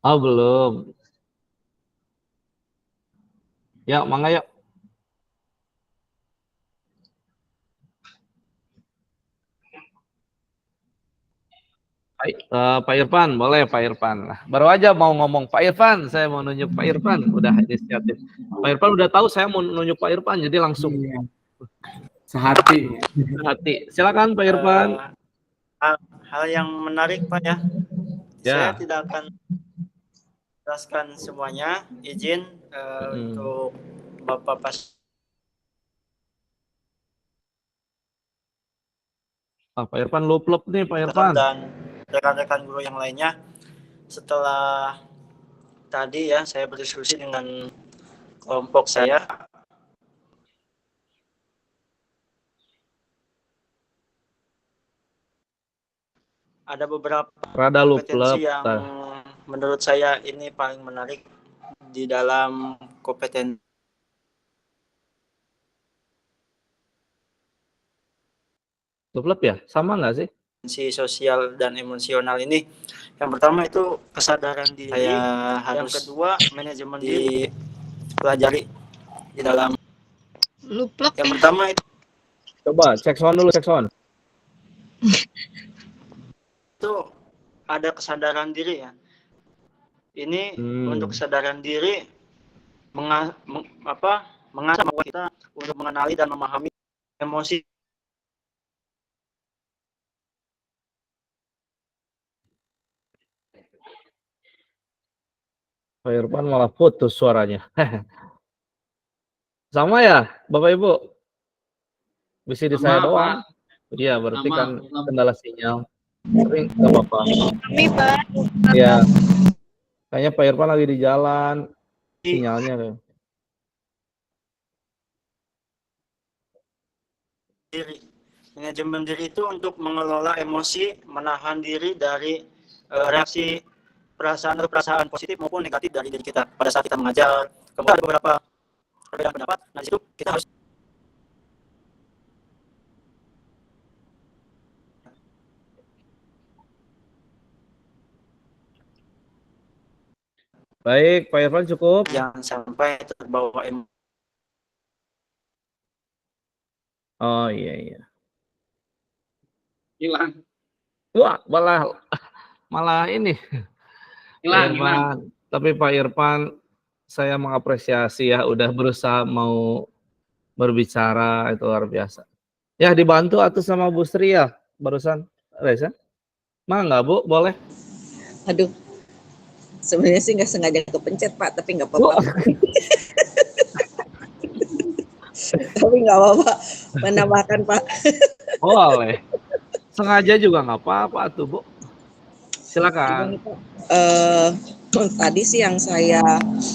Oh, belum. Ya, mangga yuk. Pak Irfan, boleh Pak Irfan. Nah, baru aja mau ngomong Pak Irfan, saya mau nunjuk Pak Irfan, udah inisiatif. Pak Irfan udah tahu saya mau nunjuk Pak Irfan, jadi langsung Sehati. hati. Silakan Pak Irfan. Hal yang menarik Pak ya. Ya. Saya tidak akan jelaskan semuanya. Izin untuk Bapak Pas. Pak Irfan lup-lup nih Pak Irfan. Dan rekan-rekan guru yang lainnya. Setelah tadi ya saya berdiskusi dengan kelompok saya. Ada beberapa kompetensi yang menurut saya ini paling menarik di dalam kompetensi ya, sama nggak sih? Sosial dan emosional ini. Yang pertama itu kesadaran diri. Yang kedua manajemen diri dipelajari di dalam. Yang pertama itu. Coba cek sound dulu, cek sound. Itu ada kesadaran diri ya. Ini untuk kesadaran diri mengasah kita untuk mengenali dan memahami emosi. Pak Irfan malah putus suaranya. Sama ya, Bapak Ibu? Bisa di saya doang. Iya, berarti kan kendala sinyal. Tapi nggak apa-apa. Iya. Kayaknya Pak Irfan lagi di jalan. Sinyalnya. Manajemen diri itu untuk mengelola emosi, menahan diri dari reaksi perasaan positif maupun negatif dari diri kita pada saat kita mengajar. Kemudian ada beberapa perbedaan pendapat. Nah, di situ kita harus Baik, Pak Irfan cukup. Jangan sampai terbawa emosi. Oh iya. Hilang. Wah, malah ini. Hilang. Tapi Pak Irfan, saya mengapresiasi ya, udah berusaha mau berbicara, itu luar biasa. Ya, dibantu atau sama Bu Sri ya, barusan, Reza? Nggak Bu, boleh? Aduh, sebenarnya sih nggak sengaja kepencet Pak, tapi nggak apa-apa. Tapi nggak apa-apa, menambahkan Pak. Boleh. Sengaja juga nggak apa-apa tuh Bu. Silakan. Tadi sih yang saya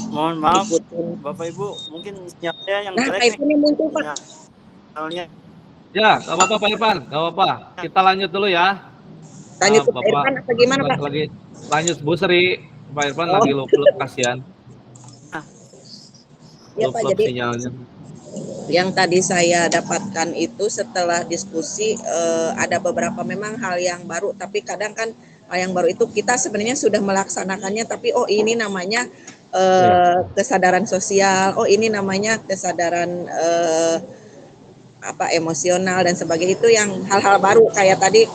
mohon maaf ikutin. Bapak Ibu, mungkin sinyalnya yang Nah, jelek ini muncul Pak. Sinyalnya. Ya, nggak apa-apa Pak Irfan, nggak apa-apa. Kita lanjut dulu ya. Lanjut ke Pak Irfan atau gimana Pak? Lagi lanjut Bu Sri, Pak Irfan lagi lup-lup, kasihan. Ya Pak, jadi sinyalnya. yang tadi saya dapatkan itu setelah diskusi ada beberapa memang hal yang baru, tapi kadang kan hal yang baru itu kita sebenarnya sudah melaksanakannya, tapi oh ini namanya kesadaran sosial, oh ini namanya kesadaran emosional dan sebagainya. Itu yang hal-hal baru kayak tadi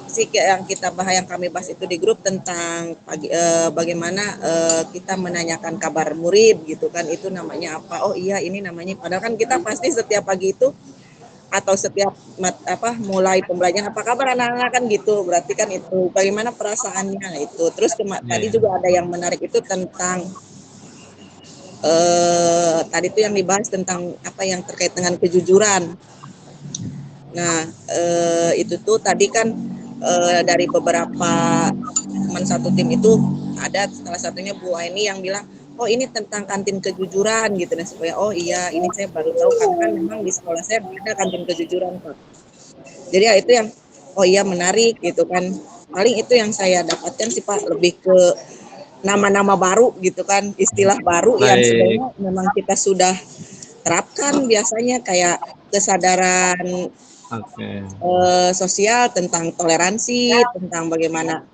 sih yang kita bahas, yang kami bahas itu di grup tentang bagaimana kita menanyakan kabar murid gitu kan, itu namanya apa, oh iya ini namanya, padahal kan kita pasti setiap pagi itu atau setiap mulai pembelajaran apa kabar anak-anak kan gitu, berarti kan itu bagaimana perasaannya itu. Terus tadi juga ada yang menarik itu tentang tadi itu yang dibahas tentang apa yang terkait dengan kejujuran. Nah itu tuh tadi kan dari beberapa teman satu tim itu ada salah satunya Bu Aini yang bilang oh ini tentang kantin kejujuran gitu, dan supaya oh iya ini saya baru tahu karena kan memang di sekolah saya ada kantin kejujuran Pak. Jadi ya itu yang oh iya menarik gitu kan, paling itu yang saya dapatkan sih Pak, lebih ke nama-nama baru gitu kan, istilah baru yang sebenarnya memang kita sudah terapkan biasanya kayak kesadaran Oke. sosial tentang toleransi, tentang bagaimana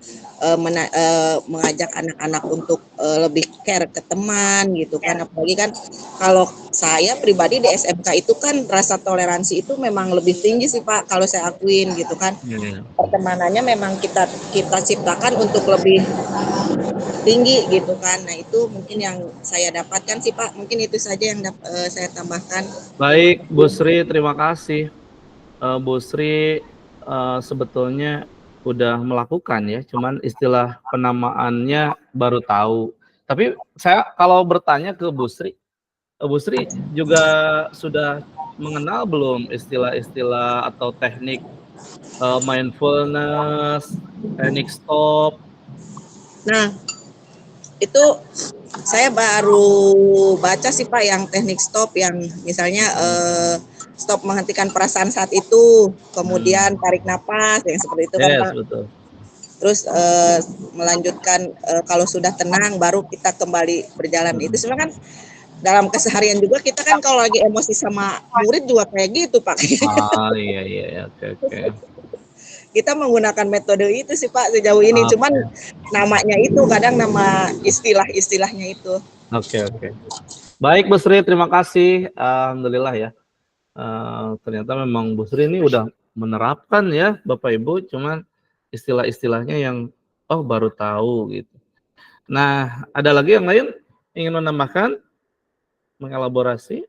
mengajak anak-anak untuk lebih care ke teman gitu kan. Apalagi kan kalau saya pribadi di SMK itu kan rasa toleransi itu memang lebih tinggi sih Pak, kalau saya akuin gitu kan. Iya. Pertemanannya memang kita ciptakan untuk lebih tinggi gitu kan. Nah itu mungkin yang saya dapatkan sih Pak, mungkin itu saja yang saya tambahkan. Baik, Bu Sri, terima kasih. Bu Sri sebetulnya udah melakukan ya, cuman istilah penamaannya baru tahu. Tapi saya kalau bertanya ke Bu Sri juga sudah mengenal belum istilah-istilah atau teknik mindfulness, teknik stop? Nah, itu saya baru baca sih Pak yang teknik stop yang misalnya stop menghentikan perasaan saat itu, kemudian tarik napas yang seperti itu kan Yes, Pak. betul. Terus melanjutkan kalau sudah tenang baru kita kembali berjalan. Itu sebenarnya kan dalam keseharian juga kita kan kalau lagi emosi sama murid juga kayak gitu Pak. Ah, iya, oke. Kita menggunakan metode itu sih Pak sejauh ini, cuman namanya itu kadang nama istilah-istilahnya itu. Oke. Baik Bu Sri, terima kasih. Alhamdulillah ya. Ternyata memang Bu Sri ini udah menerapkan ya Bapak Ibu, cuman istilah-istilahnya yang baru tahu gitu. Nah, ada lagi yang lain ingin menambahkan, mengelaborasi?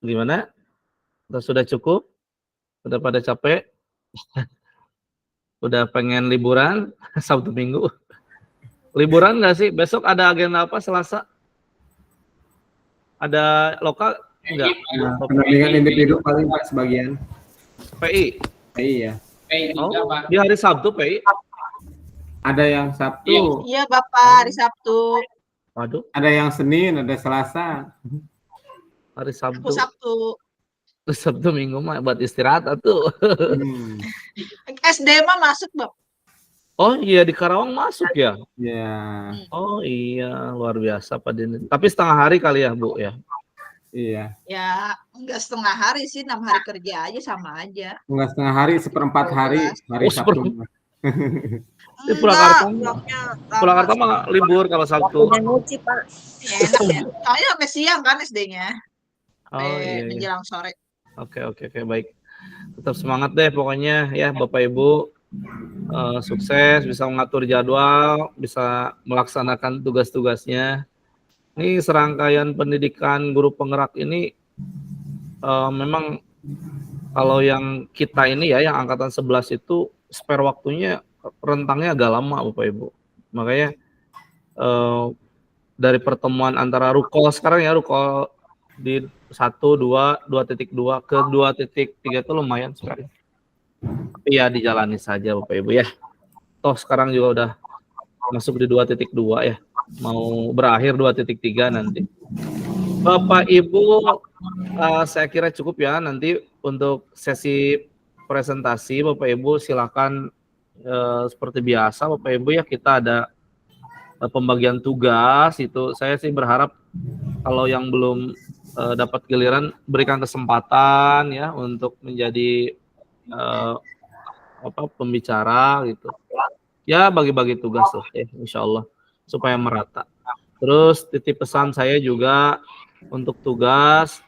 Gimana? Sudah cukup? Udah pada capek? Udah pengen liburan Sabtu Minggu? Liburan nggak sih? Besok ada agenda apa Selasa? Ada lokal? Enggak. Pendampingan individu paling Pak sebagian. PI? PI ya. Oh, di hari Sabtu PI? Ada yang Sabtu. Iya Bapak, hari Sabtu. Waduh. Ada yang Senin, ada Selasa. Hari Sabtu. Aku Sabtu. Sabtu Minggu mah buat istirahat atuh. SD mah masuk Bapak. Oh iya, di Karawang masuk ya? Ya. Oh iya, luar biasa Pak Dini. Tapi setengah hari kali ya Bu ya? Iya. Ya enggak setengah hari sih, 6 hari kerja aja sama aja. Enggak setengah hari, seperempat hari Sabtu. Di Purwakarta mah libur kalau Sabtu. Nguci Pak. Ya, enak ya. Soalnya sampai siang kan SD-nya. Oh iya. Menjelang sore. Oke, baik. Tetap semangat deh pokoknya ya Bapak Ibu. Sukses, bisa mengatur jadwal, bisa melaksanakan tugas-tugasnya. Ini serangkaian pendidikan guru penggerak ini memang kalau yang kita ini ya, yang angkatan 11 itu spare waktunya rentangnya agak lama Bapak Ibu. Makanya dari pertemuan antara Rukol sekarang ya, Rukol di 1, 2, 2.2 ke 2.3 itu lumayan sekali. Tapi ya dijalani saja Bapak Ibu ya. Toh sekarang juga udah masuk di 2.2 ya. Mau berakhir 2.3 nanti. Bapak Ibu, saya kira cukup ya nanti untuk sesi presentasi. Bapak Ibu silakan seperti biasa Bapak Ibu ya, kita ada pembagian tugas itu. Saya sih berharap kalau yang belum dapat giliran berikan kesempatan ya untuk menjadi pembicara gitu. Ya bagi-bagi tugas lah ya, insya Allah supaya merata. Terus titip pesan saya juga untuk tugas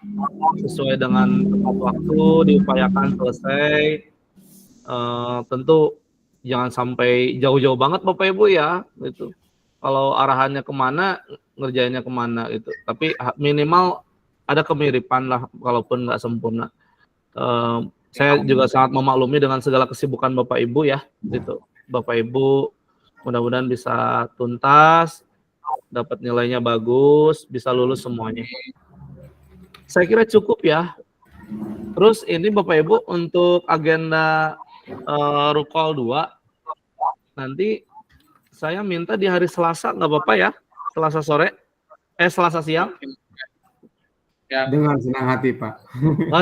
sesuai dengan tepat waktu diupayakan selesai. Tentu jangan sampai jauh-jauh banget Bapak Ibu ya gitu. Kalau arahannya kemana, ngerjainnya kemana gitu. Tapi minimal ada kemiripan lah, kalaupun nggak sempurna. Saya juga sangat memaklumi dengan segala kesibukan Bapak Ibu ya, gitu. Bapak Ibu mudah-mudahan bisa tuntas, dapat nilainya bagus, bisa lulus semuanya. Saya kira cukup ya. Terus ini Bapak Ibu untuk agenda Rukol 2, nanti saya minta di hari Selasa, nggak apa-apa ya? Selasa sore, Selasa siang. Dengan senang hati Pak.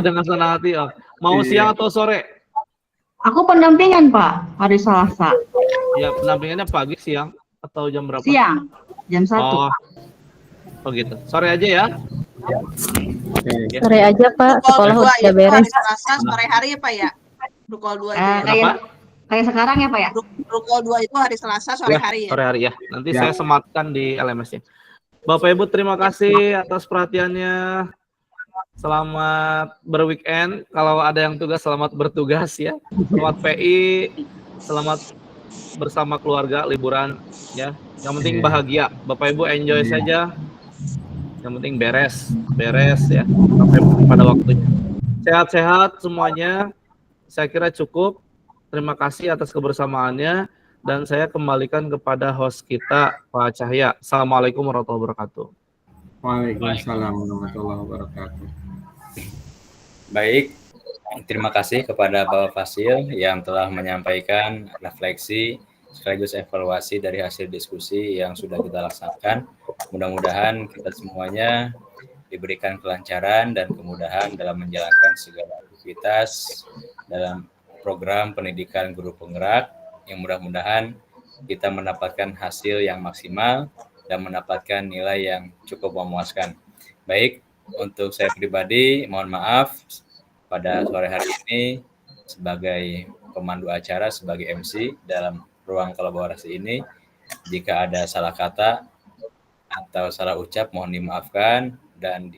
Dengan senang hati. Mau siang atau sore? Aku pendampingan Pak, hari Selasa. Ya, pendampingannya pagi, siang, atau jam berapa? Siang, jam 1. Oh, Oh gitu. Sore aja ya. Oke. Sore aja Pak, Rukol sekolah 2 udah itu hari beres. Selasa sore hari ya Pak ya? Rukol 2 itu ya? Kayak sekarang ya Pak ya? Rukol 2 itu hari Selasa sore Ya, hari ya? sore hari ya. Nanti Ya. saya sematkan di LMS-nya. Bapak Ibu terima kasih atas perhatiannya. Selamat berweekend. Kalau ada yang tugas, selamat bertugas ya. Selamat PI, selamat bersama keluarga liburan ya. Yang penting bahagia. Bapak Ibu enjoy saja. Yang penting beres ya sampai pada waktunya. Sehat-sehat semuanya. Saya kira cukup. Terima kasih atas kebersamaannya dan saya kembalikan kepada host kita Pak Cahya. Assalamualaikum warahmatullahi wabarakatuh. Waalaikumsalam warahmatullahi wabarakatuh. Baik, terima kasih kepada Bapak Fasil yang telah menyampaikan refleksi sekaligus evaluasi dari hasil diskusi yang sudah kita laksanakan. Mudah-mudahan kita semuanya diberikan kelancaran dan kemudahan dalam menjalankan segala aktivitas dalam program pendidikan guru penggerak yang mudah-mudahan kita mendapatkan hasil yang maksimal dan mendapatkan nilai yang cukup memuaskan. Baik, untuk saya pribadi mohon maaf pada sore hari ini sebagai pemandu acara, sebagai MC dalam ruang kolaborasi ini, jika ada salah kata atau salah ucap mohon dimaafkan dan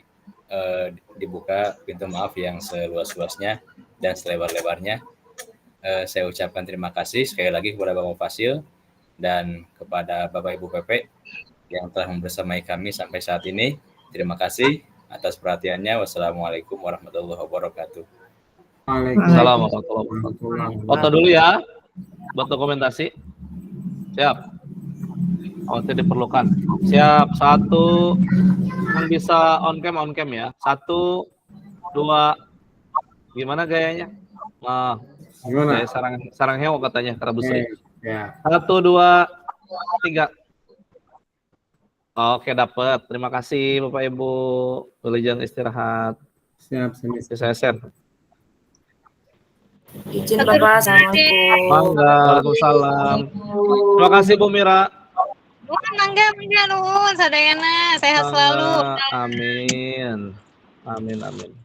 dibuka pintu maaf yang seluas-luasnya dan selebar-lebarnya. Saya ucapkan terima kasih sekali lagi kepada Bapak Fasil dan kepada Bapak Ibu PP yang telah membersamai kami sampai saat ini. Terima kasih atas perhatiannya. Wassalamualaikum warahmatullahi wabarakatuh. Waalaikumsalam warahmatullahi wabarakatuh. Foto dulu ya, buat dokumentasi. Siap. Waktu diperlukan. Siap. 1, yang bisa on cam ya. 1, 2. Gimana gayanya? Nah, Gimana? kayak sarang hewo katanya kata Bu Sri. Ya. 1, 2, 3. Oke, dapat. Terima kasih Bapak Ibu. Wilujeng istirahat. Siap. Saya share. Izin Bapak, Assalamualaikum. Mangga. Waalaikumsalam. Terima kasih Bu Mira. Mangga nuhun sadayana sehat selalu. Amin.